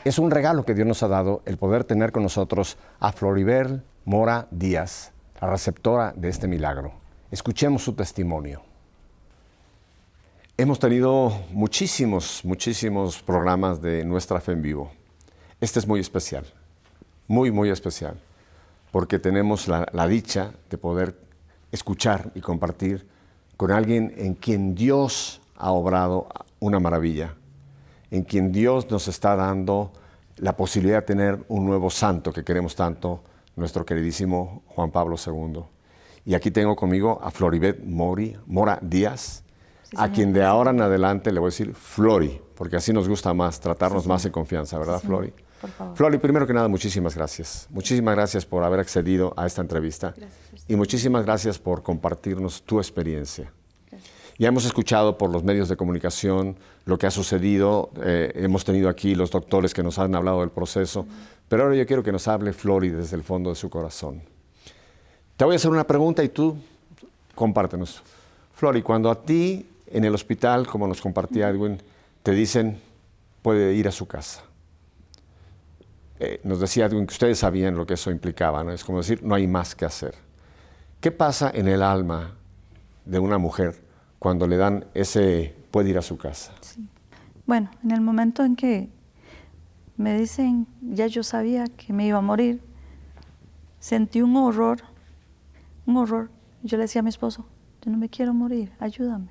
[SPEAKER 1] Es un regalo que Dios nos ha dado el poder tener con nosotros a Floribel Mora Díaz, la receptora de este milagro. Escuchemos su testimonio. Hemos tenido muchísimos programas de Nuestra Fe en Vivo. Este es muy especial, muy especial, porque tenemos la dicha de poder escuchar y compartir con alguien en quien Dios ha obrado una maravilla, en quien Dios nos está dando la posibilidad de tener un nuevo santo que queremos tanto, nuestro queridísimo Juan Pablo II. Y aquí tengo conmigo a Floribel Mora Díaz, sí, a quien de ahora en adelante le voy a decir Flori, porque así nos gusta más, tratarnos sí, más en confianza, ¿verdad, sí, Flori?
[SPEAKER 5] Por favor.
[SPEAKER 1] Flori, primero que nada, muchísimas gracias. Muchísimas gracias por haber accedido a esta entrevista.
[SPEAKER 5] Gracias.
[SPEAKER 1] Y muchísimas gracias por compartirnos tu experiencia. Ya hemos escuchado por los medios de comunicación lo que ha sucedido, hemos tenido aquí los doctores que nos han hablado del proceso, pero ahora yo quiero que nos hable Flori desde el fondo de su corazón. Te voy a hacer una pregunta y tú compártenos. Flori, cuando a ti en el hospital, como nos compartía Edwin, te dicen puede ir a su casa. Nos decía Edwin que ustedes sabían lo que eso implicaba, ¿no? Es como decir, no hay más que hacer. ¿Qué pasa en el alma de una mujer cuando le dan ese puede ir a su casa?
[SPEAKER 5] Sí. Bueno, en el momento en que me dicen, ya yo sabía que me iba a morir, sentí un horror. Yo le decía a mi esposo, yo no me quiero morir, ayúdame.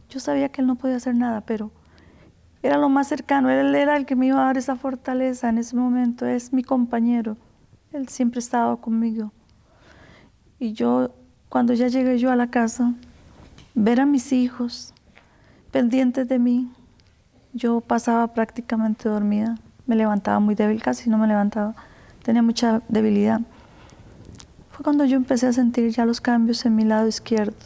[SPEAKER 5] Yo sabía que él no podía hacer nada, pero era lo más cercano, él era el que me iba a dar esa fortaleza en ese momento, es mi compañero, él siempre estaba conmigo. Y yo, cuando ya llegué yo a la casa, ver a mis hijos pendientes de mí, yo pasaba prácticamente dormida, me levantaba muy débil, casi no me levantaba, tenía mucha debilidad. Fue cuando yo empecé a sentir ya los cambios en mi lado izquierdo,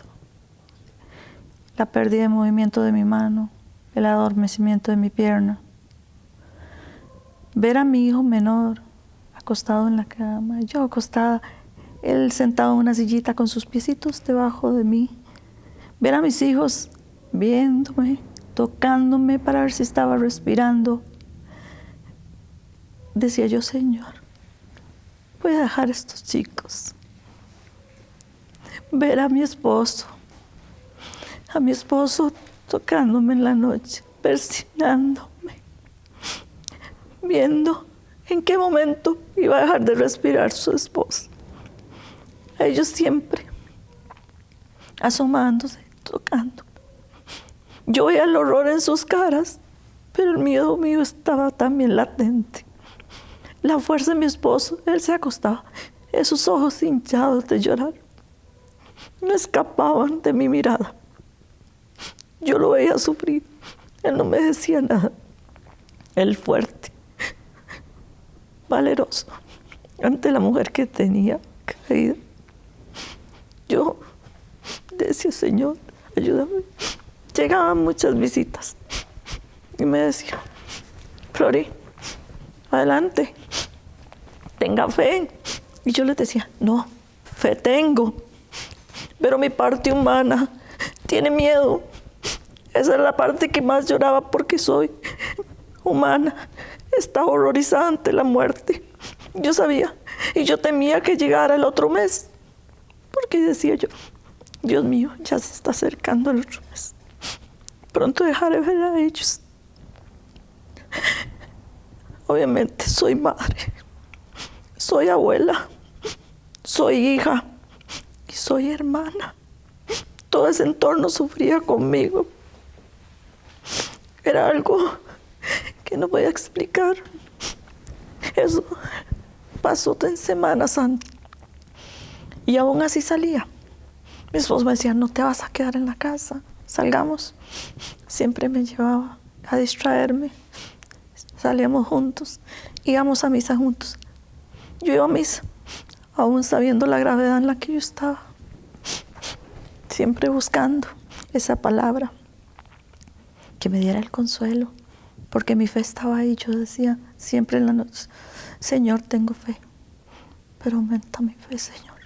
[SPEAKER 5] la pérdida de movimiento de mi mano, el adormecimiento de mi pierna. Ver a mi hijo menor acostado en la cama, yo acostada, él sentado en una sillita con sus piecitos debajo de mí. Ver a mis hijos viéndome, tocándome para ver si estaba respirando. Decía yo, Señor, voy a dejar a estos chicos. Ver a mi esposo tocándome en la noche, persignándome, viendo en qué momento iba a dejar de respirar su esposa. Ellos siempre asomándose, tocándome. Yo veía el horror en sus caras, pero el miedo mío estaba también latente. La fuerza de mi esposo, él se acostaba, esos ojos hinchados de llorar, no escapaban de mi mirada. Yo lo veía sufrir, él no me decía nada. Él fuerte, valeroso, ante la mujer que tenía caída. Yo decía, Señor, ayúdame. Llegaban muchas visitas y me decía, Flori, adelante, tenga fe. Y yo les decía, no, fe tengo, pero mi parte humana tiene miedo. Esa es la parte que más lloraba porque soy humana. Estaba horrorizada ante la muerte. Yo sabía y yo temía que llegara el otro mes, porque decía yo, Dios mío, ya se está acercando el otro mes. Pronto dejaré ver a ellos. Obviamente soy madre, soy abuela, soy hija y soy hermana. Todo ese entorno sufría conmigo. Era algo que no voy a explicar. Eso pasó en Semana Santa. Y aún así salía. Mi esposo me decía, no te vas a quedar en la casa, salgamos. Siempre me llevaba a distraerme. Salíamos juntos, íbamos a misa juntos. Yo iba a misa, aún sabiendo la gravedad en la que yo estaba. Siempre buscando esa palabra que me diera el consuelo, porque mi fe estaba ahí. Yo decía siempre en la noche, Señor, tengo fe, pero aumenta mi fe, Señor,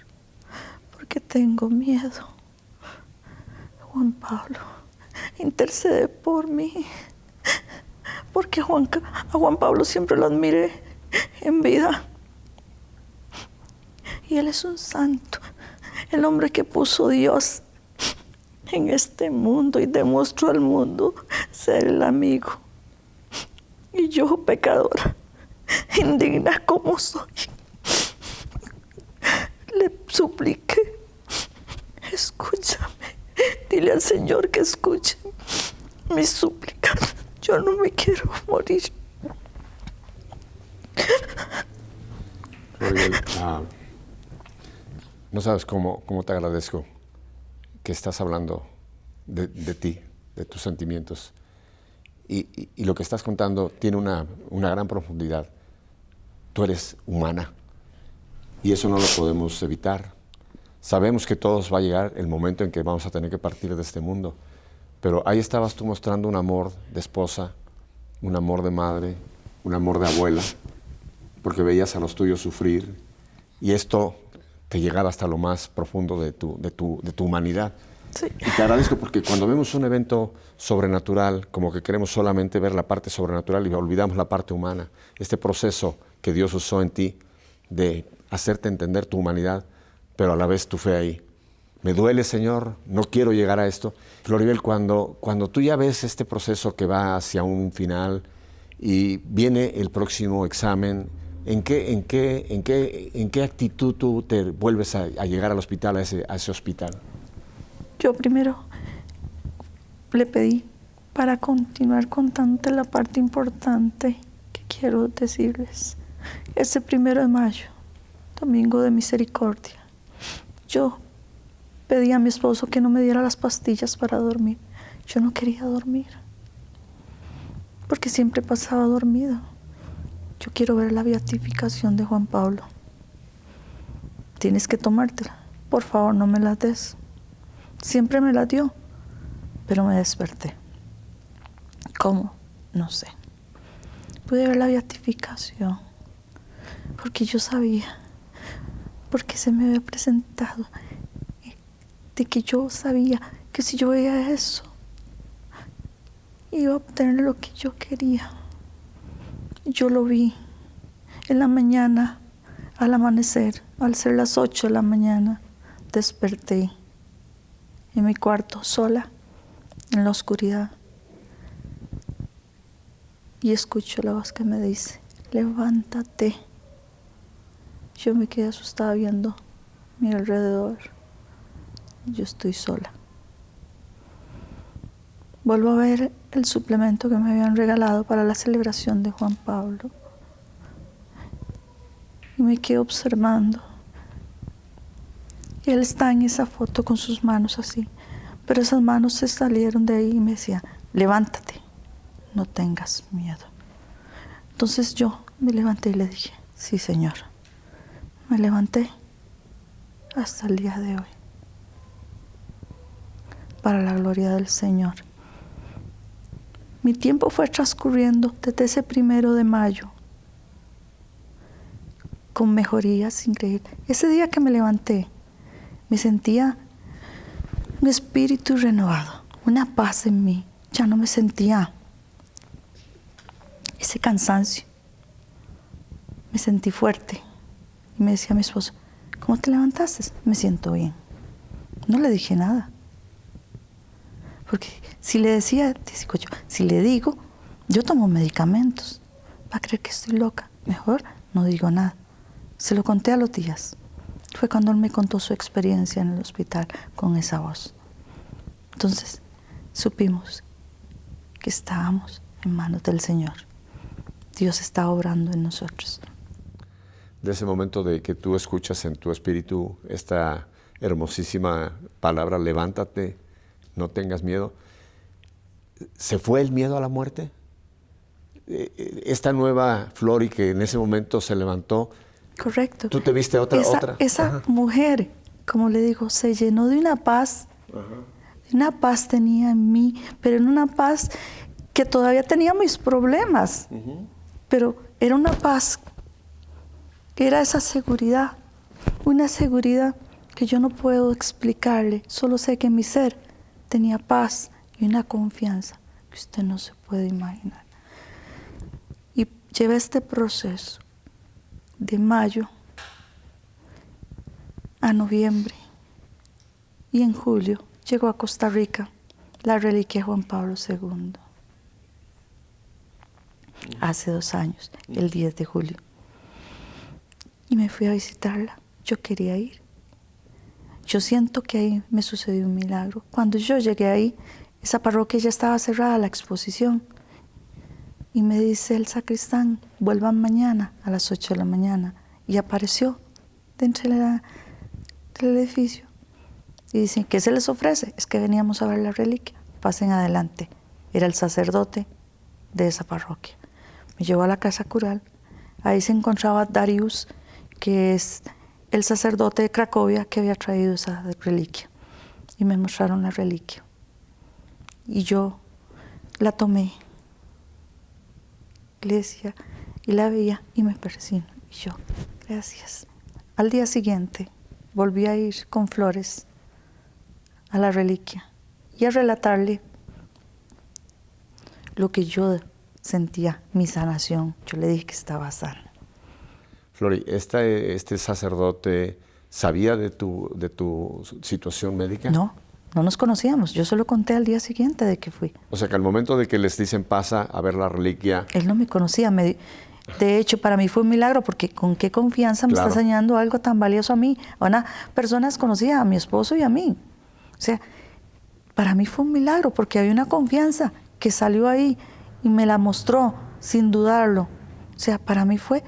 [SPEAKER 5] porque tengo miedo. Juan Pablo, intercede por mí, porque a Juan Pablo siempre lo admiré en vida. Y él es un santo, el hombre que puso Dios en este mundo y demostró al mundo ser el amigo. Y yo, pecadora, indigna como soy, le supliqué, escúchame, dile al Señor que escuche mis súplicas. Yo no me quiero morir.
[SPEAKER 1] Floribel, no sabes cómo te agradezco que estás hablando de ti, de tus sentimientos. Y lo que estás contando tiene una gran profundidad. Tú eres humana y eso no lo podemos evitar. Sabemos que todos va a llegar el momento en que vamos a tener que partir de este mundo. Pero ahí estabas tú mostrando un amor de esposa, un amor de madre, un amor de abuela, porque veías a los tuyos sufrir y esto te llegaba hasta lo más profundo de tu humanidad.
[SPEAKER 5] Sí.
[SPEAKER 1] Y te agradezco porque cuando vemos un evento sobrenatural, como que queremos solamente ver la parte sobrenatural y olvidamos la parte humana. Este proceso que Dios usó en ti de hacerte entender tu humanidad, pero a la vez tu fe ahí. Me duele, Señor, no quiero llegar a esto. Floribel, cuando tú ya ves este proceso que va hacia un final y viene el próximo examen, ¿en qué actitud tú te vuelves a llegar al hospital, a ese hospital?
[SPEAKER 5] Yo primero le pedí para continuar contando la parte importante que quiero decirles. Ese 1 de mayo, domingo de misericordia, yo pedí a mi esposo que no me diera las pastillas para dormir. Yo no quería dormir, porque siempre pasaba dormido. Yo quiero ver la beatificación de Juan Pablo. Tienes que tomártela. Por favor, no me la des. Siempre me la dio, pero me desperté. ¿Cómo? No sé. Pude ver la beatificación, porque yo sabía porque se me había presentado de que yo sabía que si yo veía eso, iba a obtener lo que yo quería. Yo lo vi en la mañana, al amanecer, al ser las 8 de la mañana, desperté en mi cuarto sola, en la oscuridad, y escucho la voz que me dice, levántate. Yo me quedé asustada viendo mi alrededor. Yo estoy sola. Vuelvo a ver el suplemento que me habían regalado para la celebración de Juan Pablo. Y me quedo observando. Y él está en esa foto con sus manos así. Pero esas manos se salieron de ahí y me decía, levántate, no tengas miedo. Entonces yo me levanté y le dije, sí, Señor. Me levanté hasta el día de hoy. Para la gloria del Señor. Mi tiempo fue transcurriendo desde ese 1 de mayo con mejorías increíbles. Ese día que me levanté, me sentía un espíritu renovado, una paz en mí. Ya no me sentía ese cansancio. Me sentí fuerte. Y me decía a mi esposo, ¿cómo te levantaste? Me siento bien. No le dije nada. Porque si le decía, si le digo, yo tomo medicamentos, va a creer que estoy loca. Mejor no digo nada. Se lo conté a los días. Fue cuando él me contó su experiencia en el hospital con esa voz. Entonces supimos que estábamos en manos del Señor. Dios está obrando en nosotros.
[SPEAKER 1] De ese momento de que tú escuchas en tu espíritu esta hermosísima palabra, levántate, no tengas miedo, ¿se fue el miedo a la muerte? Esta nueva Flori que en ese momento se levantó.
[SPEAKER 5] Correcto.
[SPEAKER 1] ¿Tú te viste otra?
[SPEAKER 5] Esa mujer, como le digo, se llenó de una paz. Una paz tenía en mí, pero en una paz que todavía tenía mis problemas. Pero era una paz, era esa seguridad, una seguridad que yo no puedo explicarle. Solo sé que mi ser tenía paz y una confianza que usted no se puede imaginar. Y llevé este proceso de mayo a noviembre y en julio llegó a Costa Rica la reliquia de Juan Pablo II. Hace 2 años, el 10 de julio. Y me fui a visitarla. Yo quería ir. Yo siento que ahí me sucedió un milagro. Cuando yo llegué ahí, esa parroquia ya estaba cerrada, la exposición. Y me dice el sacristán, vuelvan mañana a las 8 de la mañana. Y apareció dentro del edificio. Y dicen, ¿qué se les ofrece? Es que veníamos a ver la reliquia. Pasen adelante. Era el sacerdote de esa parroquia. Me llevó a la casa cural. Ahí se encontraba Darius, que es el sacerdote de Cracovia que había traído esa reliquia. Y me mostraron la reliquia. Y yo la tomé, iglesia, y la veía y me persino. Y yo, gracias. Al día siguiente volví a ir con flores a la reliquia y a relatarle lo que yo sentía, mi sanación. Yo le dije que estaba sana.
[SPEAKER 1] Flori, ¿este sacerdote sabía de tu situación médica?
[SPEAKER 5] No nos conocíamos. Yo se lo conté al día siguiente de que fui.
[SPEAKER 1] O sea que al momento de que les dicen pasa a ver la reliquia...
[SPEAKER 5] Él no me conocía. De hecho, para mí fue un milagro porque con qué confianza me está enseñando algo tan valioso a mí. A una persona desconocida, a mi esposo y a mí. O sea, para mí fue un milagro porque había una confianza que salió ahí y me la mostró sin dudarlo. O sea, para mí fue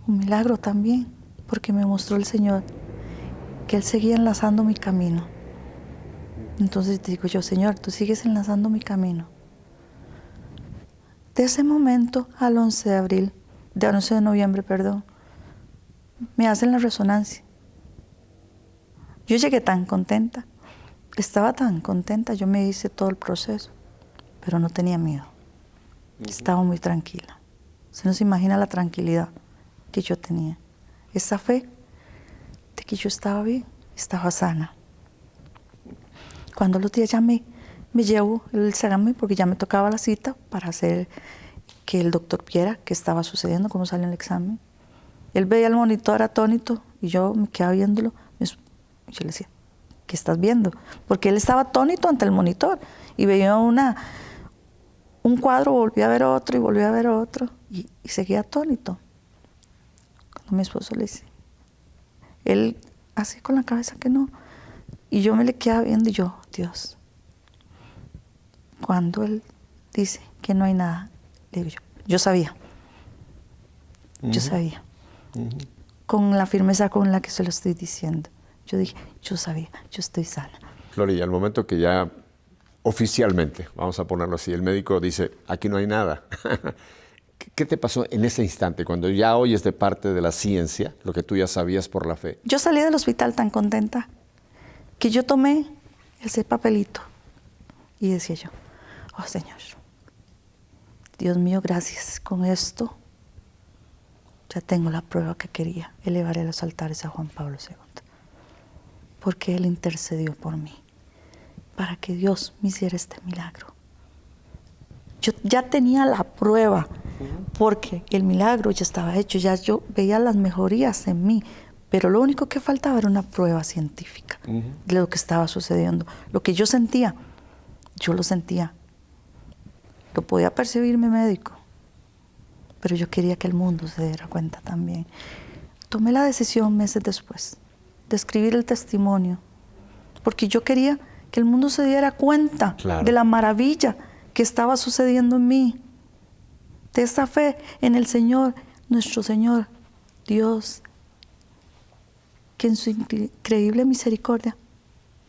[SPEAKER 5] un milagro también porque me mostró el Señor que Él seguía enlazando mi camino. Entonces digo yo, Señor, tú sigues enlazando mi camino. De ese momento al 11 de noviembre, me hacen la resonancia. Yo llegué tan contenta, estaba tan contenta, yo me hice todo el proceso, pero no tenía miedo. Estaba muy tranquila. Se nos imagina la tranquilidad que yo tenía. Esa fe de que yo estaba bien, estaba sana. Cuando los días ya me llevo el examen, porque ya me tocaba la cita para hacer que el doctor viera qué estaba sucediendo, cómo salió el examen. Él veía el monitor atónito y yo me quedaba viéndolo. Yo le decía, ¿qué estás viendo? Porque él estaba atónito ante el monitor y veía un cuadro, volvía a ver otro y volvía a ver otro y seguía atónito. Cuando mi esposo le dice, él así con la cabeza que no. Y yo me le quedaba viendo y yo, Dios, cuando él dice que no hay nada, le digo yo sabía. Yo sabía. Con la firmeza con la que se lo estoy diciendo. Yo dije, yo sabía, yo estoy sana.
[SPEAKER 1] Flori, al momento que ya oficialmente, vamos a ponerlo así, el médico dice, aquí no hay nada. ¿Qué te pasó en ese instante, cuando ya oyes de parte de la ciencia lo que tú ya sabías por la fe?
[SPEAKER 5] Yo salí del hospital tan contenta que yo tomé ese papelito y decía yo, oh Señor, Dios mío, gracias, con esto ya tengo la prueba que quería, elevaré los altares a Juan Pablo II, porque Él intercedió por mí, para que Dios me hiciera este milagro. Yo ya tenía la prueba, porque el milagro ya estaba hecho, ya yo veía las mejorías en mí, pero lo único que faltaba era una prueba científica de lo que estaba sucediendo. Lo que yo sentía, yo lo sentía. Lo podía percibir mi médico, pero yo quería que el mundo se diera cuenta también. Tomé la decisión meses después de escribir el testimonio, porque yo quería que el mundo se diera cuenta de la maravilla que estaba sucediendo en mí, de esa fe en el Señor, nuestro Señor, Dios, que en su increíble misericordia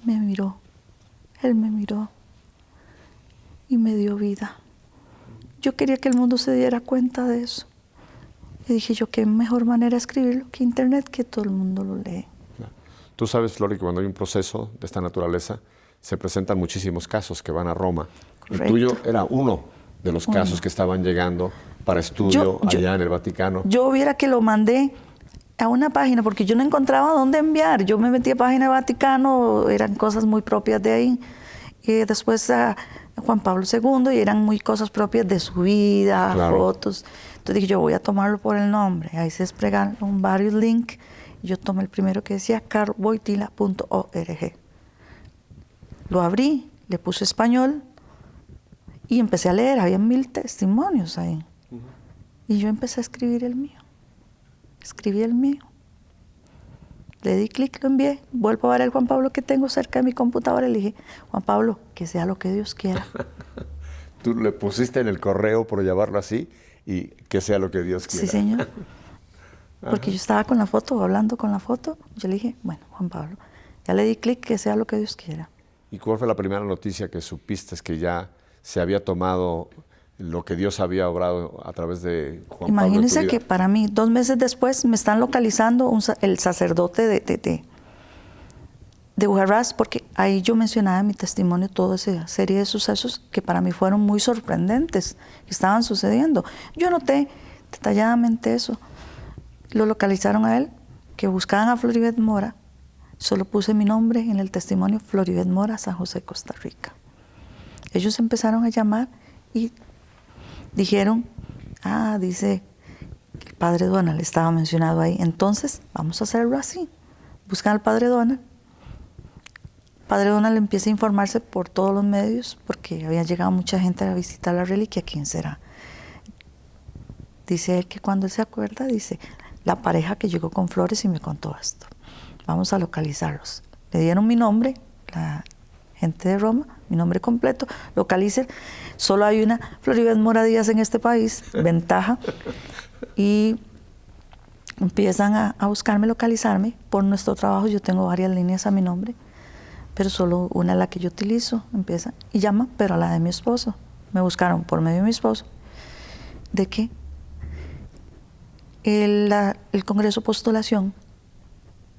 [SPEAKER 5] me miró. Él me miró y me dio vida. Yo quería que el mundo se diera cuenta de eso. Y dije yo, qué mejor manera de escribirlo que internet, que todo el mundo lo lee.
[SPEAKER 1] Tú sabes, Flori, que cuando hay un proceso de esta naturaleza, se presentan muchísimos casos que van a Roma.
[SPEAKER 5] Correcto.
[SPEAKER 1] El tuyo era uno de los casos que estaban llegando para estudio allá en el Vaticano.
[SPEAKER 5] Yo hubiera que lo mandé a una página, porque yo no encontraba dónde enviar. Yo me metí a página de Vaticano, eran cosas muy propias de ahí. Y después a Juan Pablo II, y eran muy cosas propias de su vida, fotos. Entonces dije, yo voy a tomarlo por el nombre. Ahí se desplegaron varios links. Yo tomé el primero que decía carlwojtyla.org. Lo abrí, le puse español y empecé a leer. Había 1000 testimonios ahí. Y yo empecé a escribir el mío. Escribí el mío. Le di clic, lo envié. Vuelvo a ver el Juan Pablo que tengo cerca de mi computadora y le dije, Juan Pablo, que sea lo que Dios quiera.
[SPEAKER 1] Tú le pusiste en el correo, por llamarlo así, y que sea lo que Dios quiera.
[SPEAKER 5] Sí, señor. Porque yo estaba con la foto, hablando con la foto. Yo le dije, bueno, Juan Pablo, ya le di clic, que sea lo que Dios quiera.
[SPEAKER 1] ¿Y cuál fue la primera noticia que supiste que ya se había tomado lo que Dios había obrado a través de Juan Pablo?
[SPEAKER 5] Imagínense que para mí, 2 meses después, me están localizando el sacerdote de Huaraz, porque ahí yo mencionaba en mi testimonio toda esa serie de sucesos que para mí fueron muy sorprendentes, que estaban sucediendo. Yo noté detalladamente eso. Lo localizaron a él, que buscaban a Floribet Mora. Solo puse mi nombre en el testimonio, Floribet Mora, San José, Costa Rica. Ellos empezaron a llamar y dijeron, dice que el padre Donald estaba mencionado ahí, entonces vamos a hacerlo así. Buscan al padre Donald. Padre Donald empieza a informarse por todos los medios, porque había llegado mucha gente a visitar la reliquia. ¿Quién será? Dice él que cuando él se acuerda, dice, la pareja que llegó con flores y me contó esto. Vamos a localizarlos. Le dieron mi nombre, la gente de Roma, mi nombre completo, localicen. Solo hay una Floribet Mora Díaz en este país, ventaja. Y empiezan a buscarme, localizarme. Por nuestro trabajo yo tengo varias líneas a mi nombre, pero solo una es la que yo utilizo. Empiezan y llaman, pero a la de mi esposo. Me buscaron por medio de mi esposo. ¿De qué? El Congreso Postulación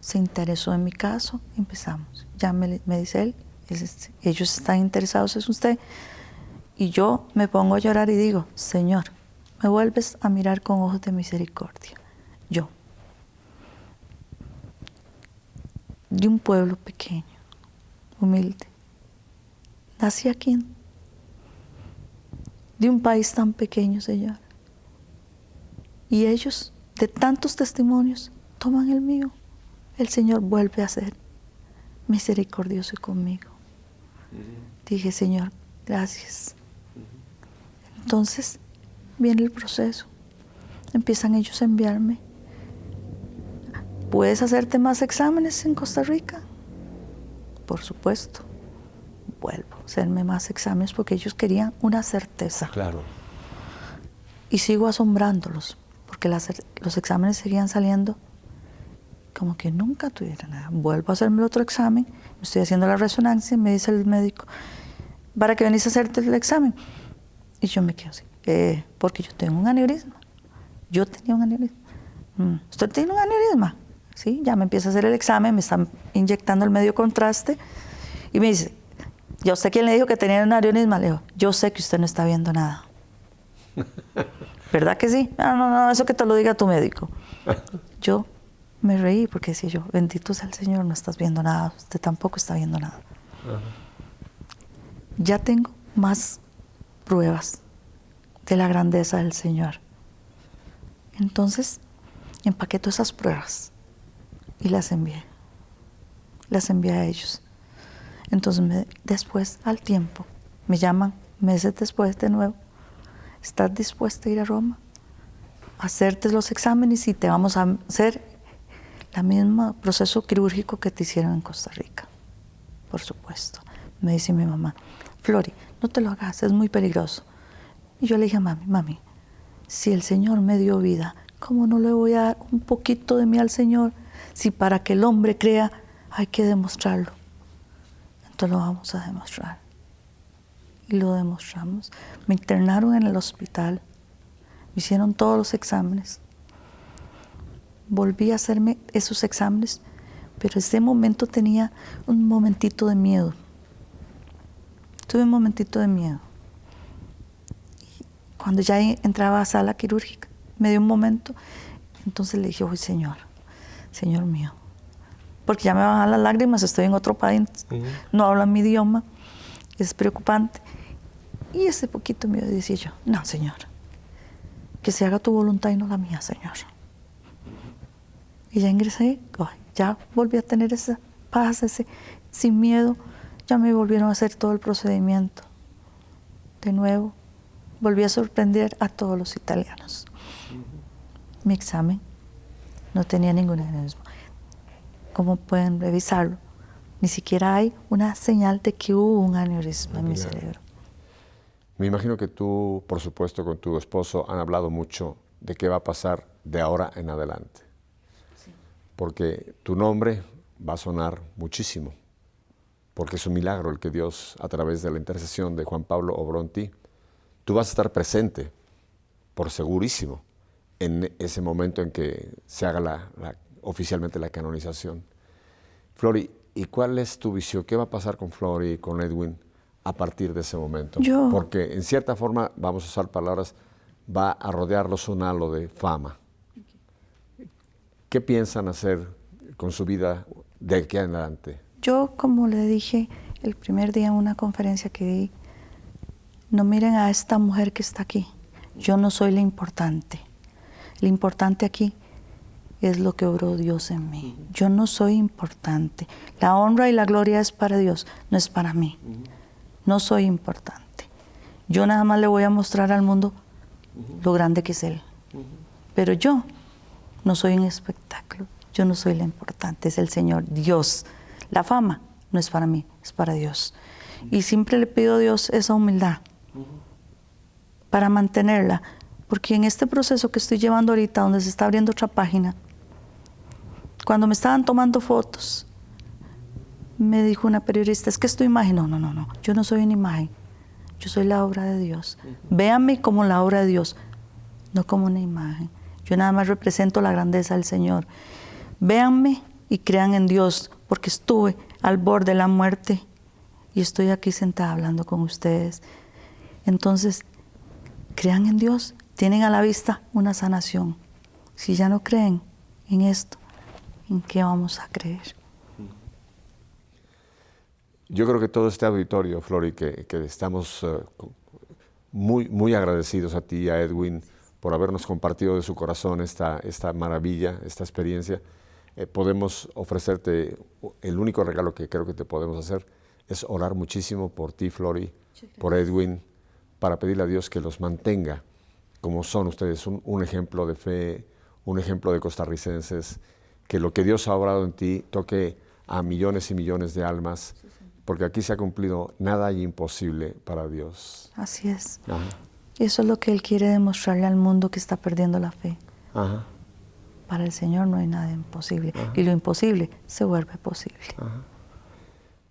[SPEAKER 5] se interesó en mi caso, empezamos. Ya me dice él, ellos están interesados en usted. Y yo me pongo a llorar y digo, Señor, me vuelves a mirar con ojos de misericordia. Yo. de un pueblo pequeño, humilde. Nací aquí, de un país tan pequeño, Señor. Y ellos, de tantos testimonios, toman el mío. El Señor vuelve a ser misericordioso conmigo. Dije, Señor, gracias. Entonces, viene el proceso. Empiezan ellos a enviarme. ¿Puedes hacerte más exámenes en Costa Rica? Por supuesto. Vuelvo a hacerme más exámenes porque ellos querían una certeza.
[SPEAKER 1] Claro.
[SPEAKER 5] Y sigo asombrándolos porque los exámenes seguían saliendo como que nunca tuviera nada. Vuelvo a hacerme otro examen, me estoy haciendo la resonancia y me dice el médico, ¿para qué venís a hacerte el examen? Y yo me quedo así, porque yo tengo un aneurisma. Yo tenía un aneurisma. ¿Usted tiene un aneurisma? Sí, ya me empieza a hacer el examen, me están inyectando el medio contraste y me dice, ¿yo sé quién le dijo que tenía un aneurisma? Le digo, yo sé que usted no está viendo nada. ¿Verdad que sí? No, eso que te lo diga tu médico. Yo me reí porque decía yo, bendito sea el Señor, no estás viendo nada, usted tampoco está viendo nada. Ya tengo más pruebas de la grandeza del Señor. Entonces, empaqué todas esas pruebas y las envié. Las envié a ellos. Entonces, después, al tiempo, me llaman meses después de nuevo. ¿Estás dispuesta a ir a Roma? A hacerte los exámenes y te vamos a hacer el mismo proceso quirúrgico que te hicieron en Costa Rica. Por supuesto. Me dice mi mamá, Flori, no te lo hagas, es muy peligroso. Y yo le dije a mami, si el Señor me dio vida, ¿cómo no le voy a dar un poquito de mí al Señor? Si para que el hombre crea hay que demostrarlo. Entonces lo vamos a demostrar. Y lo demostramos. Me internaron en el hospital, me hicieron todos los exámenes. Volví a hacerme esos exámenes, pero ese momento tenía un momentito de miedo. Tuve un momentito de miedo. Y cuando ya entraba a sala quirúrgica, me dio un momento, entonces le dije, Señor mío, porque ya me bajan las lágrimas, estoy en otro país, no hablan mi idioma, es preocupante. Y ese poquito miedo decía yo, no, Señor, que se haga tu voluntad y no la mía, Señor. Y ya ingresé, ya volví a tener esa paz, sin miedo, ya me volvieron a hacer todo el procedimiento. De nuevo, volví a sorprender a todos los italianos. Mi examen no tenía ningún aneurisma. ¿Cómo pueden revisarlo? Ni siquiera hay una señal de que hubo un aneurisma en mi cerebro.
[SPEAKER 1] Me imagino que tú, por supuesto, con tu esposo han hablado mucho de qué va a pasar de ahora en adelante. Sí. Porque tu nombre va a sonar muchísimo. Porque es un milagro el que Dios, a través de la intercesión de Juan Pablo obró en ti. Tú vas a estar presente, por segurísimo, en ese momento en que se haga oficialmente la canonización. Flori, ¿y cuál es tu visión? ¿Qué va a pasar con Flori y con Edwin a partir de ese momento? Porque en cierta forma, vamos a usar palabras, va a rodearlos un halo de fama. ¿Qué piensan hacer con su vida de aquí en adelante?
[SPEAKER 5] Yo, como le dije el primer día en una conferencia que di, no miren a esta mujer que está aquí. Yo no soy la importante. Lo importante aquí es lo que obró Dios en mí. Yo no soy importante. La honra y la gloria es para Dios, no es para mí. No soy importante. Yo nada más le voy a mostrar al mundo lo grande que es Él. Pero yo no soy un espectáculo. Yo no soy la importante, es el Señor, Dios. La fama no es para mí, es para Dios. Y siempre le pido a Dios esa humildad para mantenerla. Porque en este proceso que estoy llevando ahorita, donde se está abriendo otra página, cuando me estaban tomando fotos, me dijo una periodista, es que es tu imagen. No, yo no soy una imagen, yo soy la obra de Dios. Véanme como la obra de Dios, no como una imagen. Yo nada más represento la grandeza del Señor. Véanme y crean en Dios, porque estuve al borde de la muerte y estoy aquí sentada hablando con ustedes. Entonces, crean en Dios, tienen a la vista una sanación. Si ya no creen en esto, ¿en qué vamos a creer?
[SPEAKER 1] yo creo que todo este auditorio, Flori, que estamos muy, muy agradecidos a ti y a Edwin por habernos compartido de su corazón esta maravilla, esta experiencia. Podemos ofrecerte, el único regalo que creo que te podemos hacer es orar muchísimo por ti, Flori, por Edwin, para pedirle a Dios que los mantenga como son ustedes, un ejemplo de fe, un ejemplo de costarricenses, que lo que Dios ha obrado en ti toque a millones y millones de almas, porque aquí se ha cumplido, nada hay imposible para Dios.
[SPEAKER 5] Así es.
[SPEAKER 1] Ajá.
[SPEAKER 5] Y eso es lo que Él quiere demostrarle al mundo que está perdiendo la fe.
[SPEAKER 1] Ajá.
[SPEAKER 5] Para el Señor no hay nada imposible.
[SPEAKER 1] Ajá.
[SPEAKER 5] Y lo imposible se vuelve posible.
[SPEAKER 1] Ajá.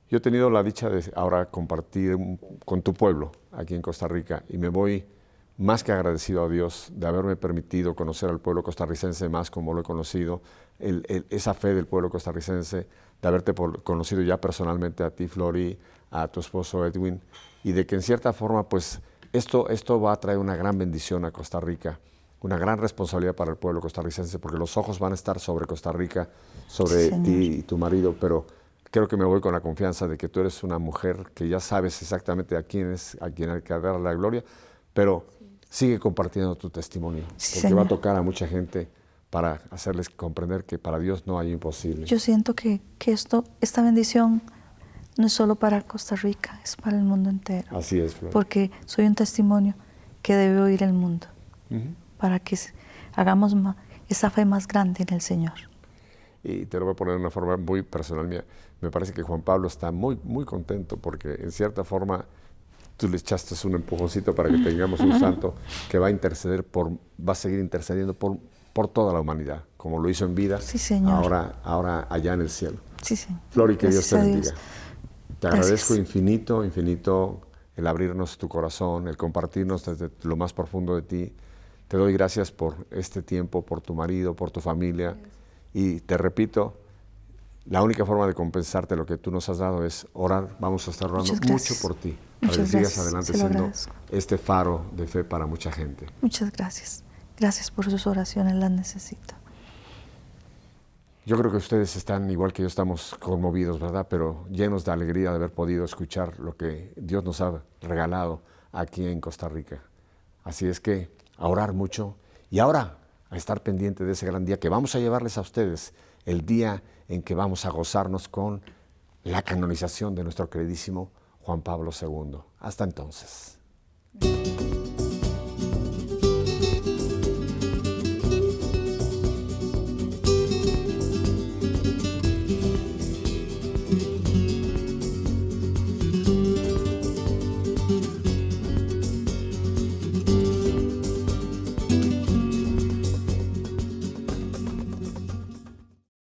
[SPEAKER 1] Yo he tenido la dicha de ahora compartir con tu pueblo aquí en Costa Rica y me voy más que agradecido a Dios de haberme permitido conocer al pueblo costarricense más como lo he conocido, esa fe del pueblo costarricense, de haberte conocido ya personalmente a ti, Flori, a tu esposo Edwin, y de que en cierta forma pues esto va a traer una gran bendición a Costa Rica, una gran responsabilidad para el pueblo costarricense, porque los ojos van a estar sobre Costa Rica, sobre
[SPEAKER 5] Sí,
[SPEAKER 1] ti y tu marido, pero creo que me voy con la confianza de que tú eres una mujer que ya sabes exactamente a quién hay que dar la gloria, pero sigue compartiendo tu testimonio,
[SPEAKER 5] Sí,
[SPEAKER 1] porque
[SPEAKER 5] Señor.
[SPEAKER 1] va a tocar a mucha gente para hacerles comprender que para Dios no hay imposible.
[SPEAKER 5] Yo siento que esta bendición no es solo para Costa Rica, es para el mundo entero.
[SPEAKER 1] Así es, Flor.
[SPEAKER 5] Porque soy un testimonio que debe oír el mundo, para que hagamos esa fe más grande en el Señor.
[SPEAKER 1] Y te lo voy a poner de una forma muy personal mía. Me parece que Juan Pablo está muy, muy contento porque en cierta forma tú le echaste un empujoncito para que tengamos un santo que va a interceder va a seguir intercediendo por toda la humanidad, como lo hizo en vida,
[SPEAKER 5] Sí, Señor.
[SPEAKER 1] ahora allá en el cielo.
[SPEAKER 5] Sí, sí.
[SPEAKER 1] Flori, que Dios te
[SPEAKER 5] Gracias a
[SPEAKER 1] bendiga. Te
[SPEAKER 5] Gracias.
[SPEAKER 1] agradezco infinito, infinito el abrirnos tu corazón, el compartirnos desde lo más profundo de ti. Te doy gracias por este tiempo, por tu marido, por tu familia. Y te repito, la única forma de compensarte lo que tú nos has dado es orar. Vamos a estar orando
[SPEAKER 5] Muchas gracias.
[SPEAKER 1] mucho por ti, para
[SPEAKER 5] Muchas
[SPEAKER 1] que sigas
[SPEAKER 5] gracias.
[SPEAKER 1] adelante
[SPEAKER 5] Se lo
[SPEAKER 1] siendo
[SPEAKER 5] agradezco.
[SPEAKER 1] este faro de fe para mucha gente.
[SPEAKER 5] Muchas gracias. Gracias por sus oraciones, las necesito.
[SPEAKER 1] Yo creo que ustedes están, igual que yo, estamos conmovidos, ¿verdad? Pero llenos de alegría de haber podido escuchar lo que Dios nos ha regalado aquí en Costa Rica. Así es que a orar mucho y ahora a estar pendiente de ese gran día que vamos a llevarles a ustedes, el día en que vamos a gozarnos con la canonización de nuestro queridísimo Juan Pablo II. Hasta entonces.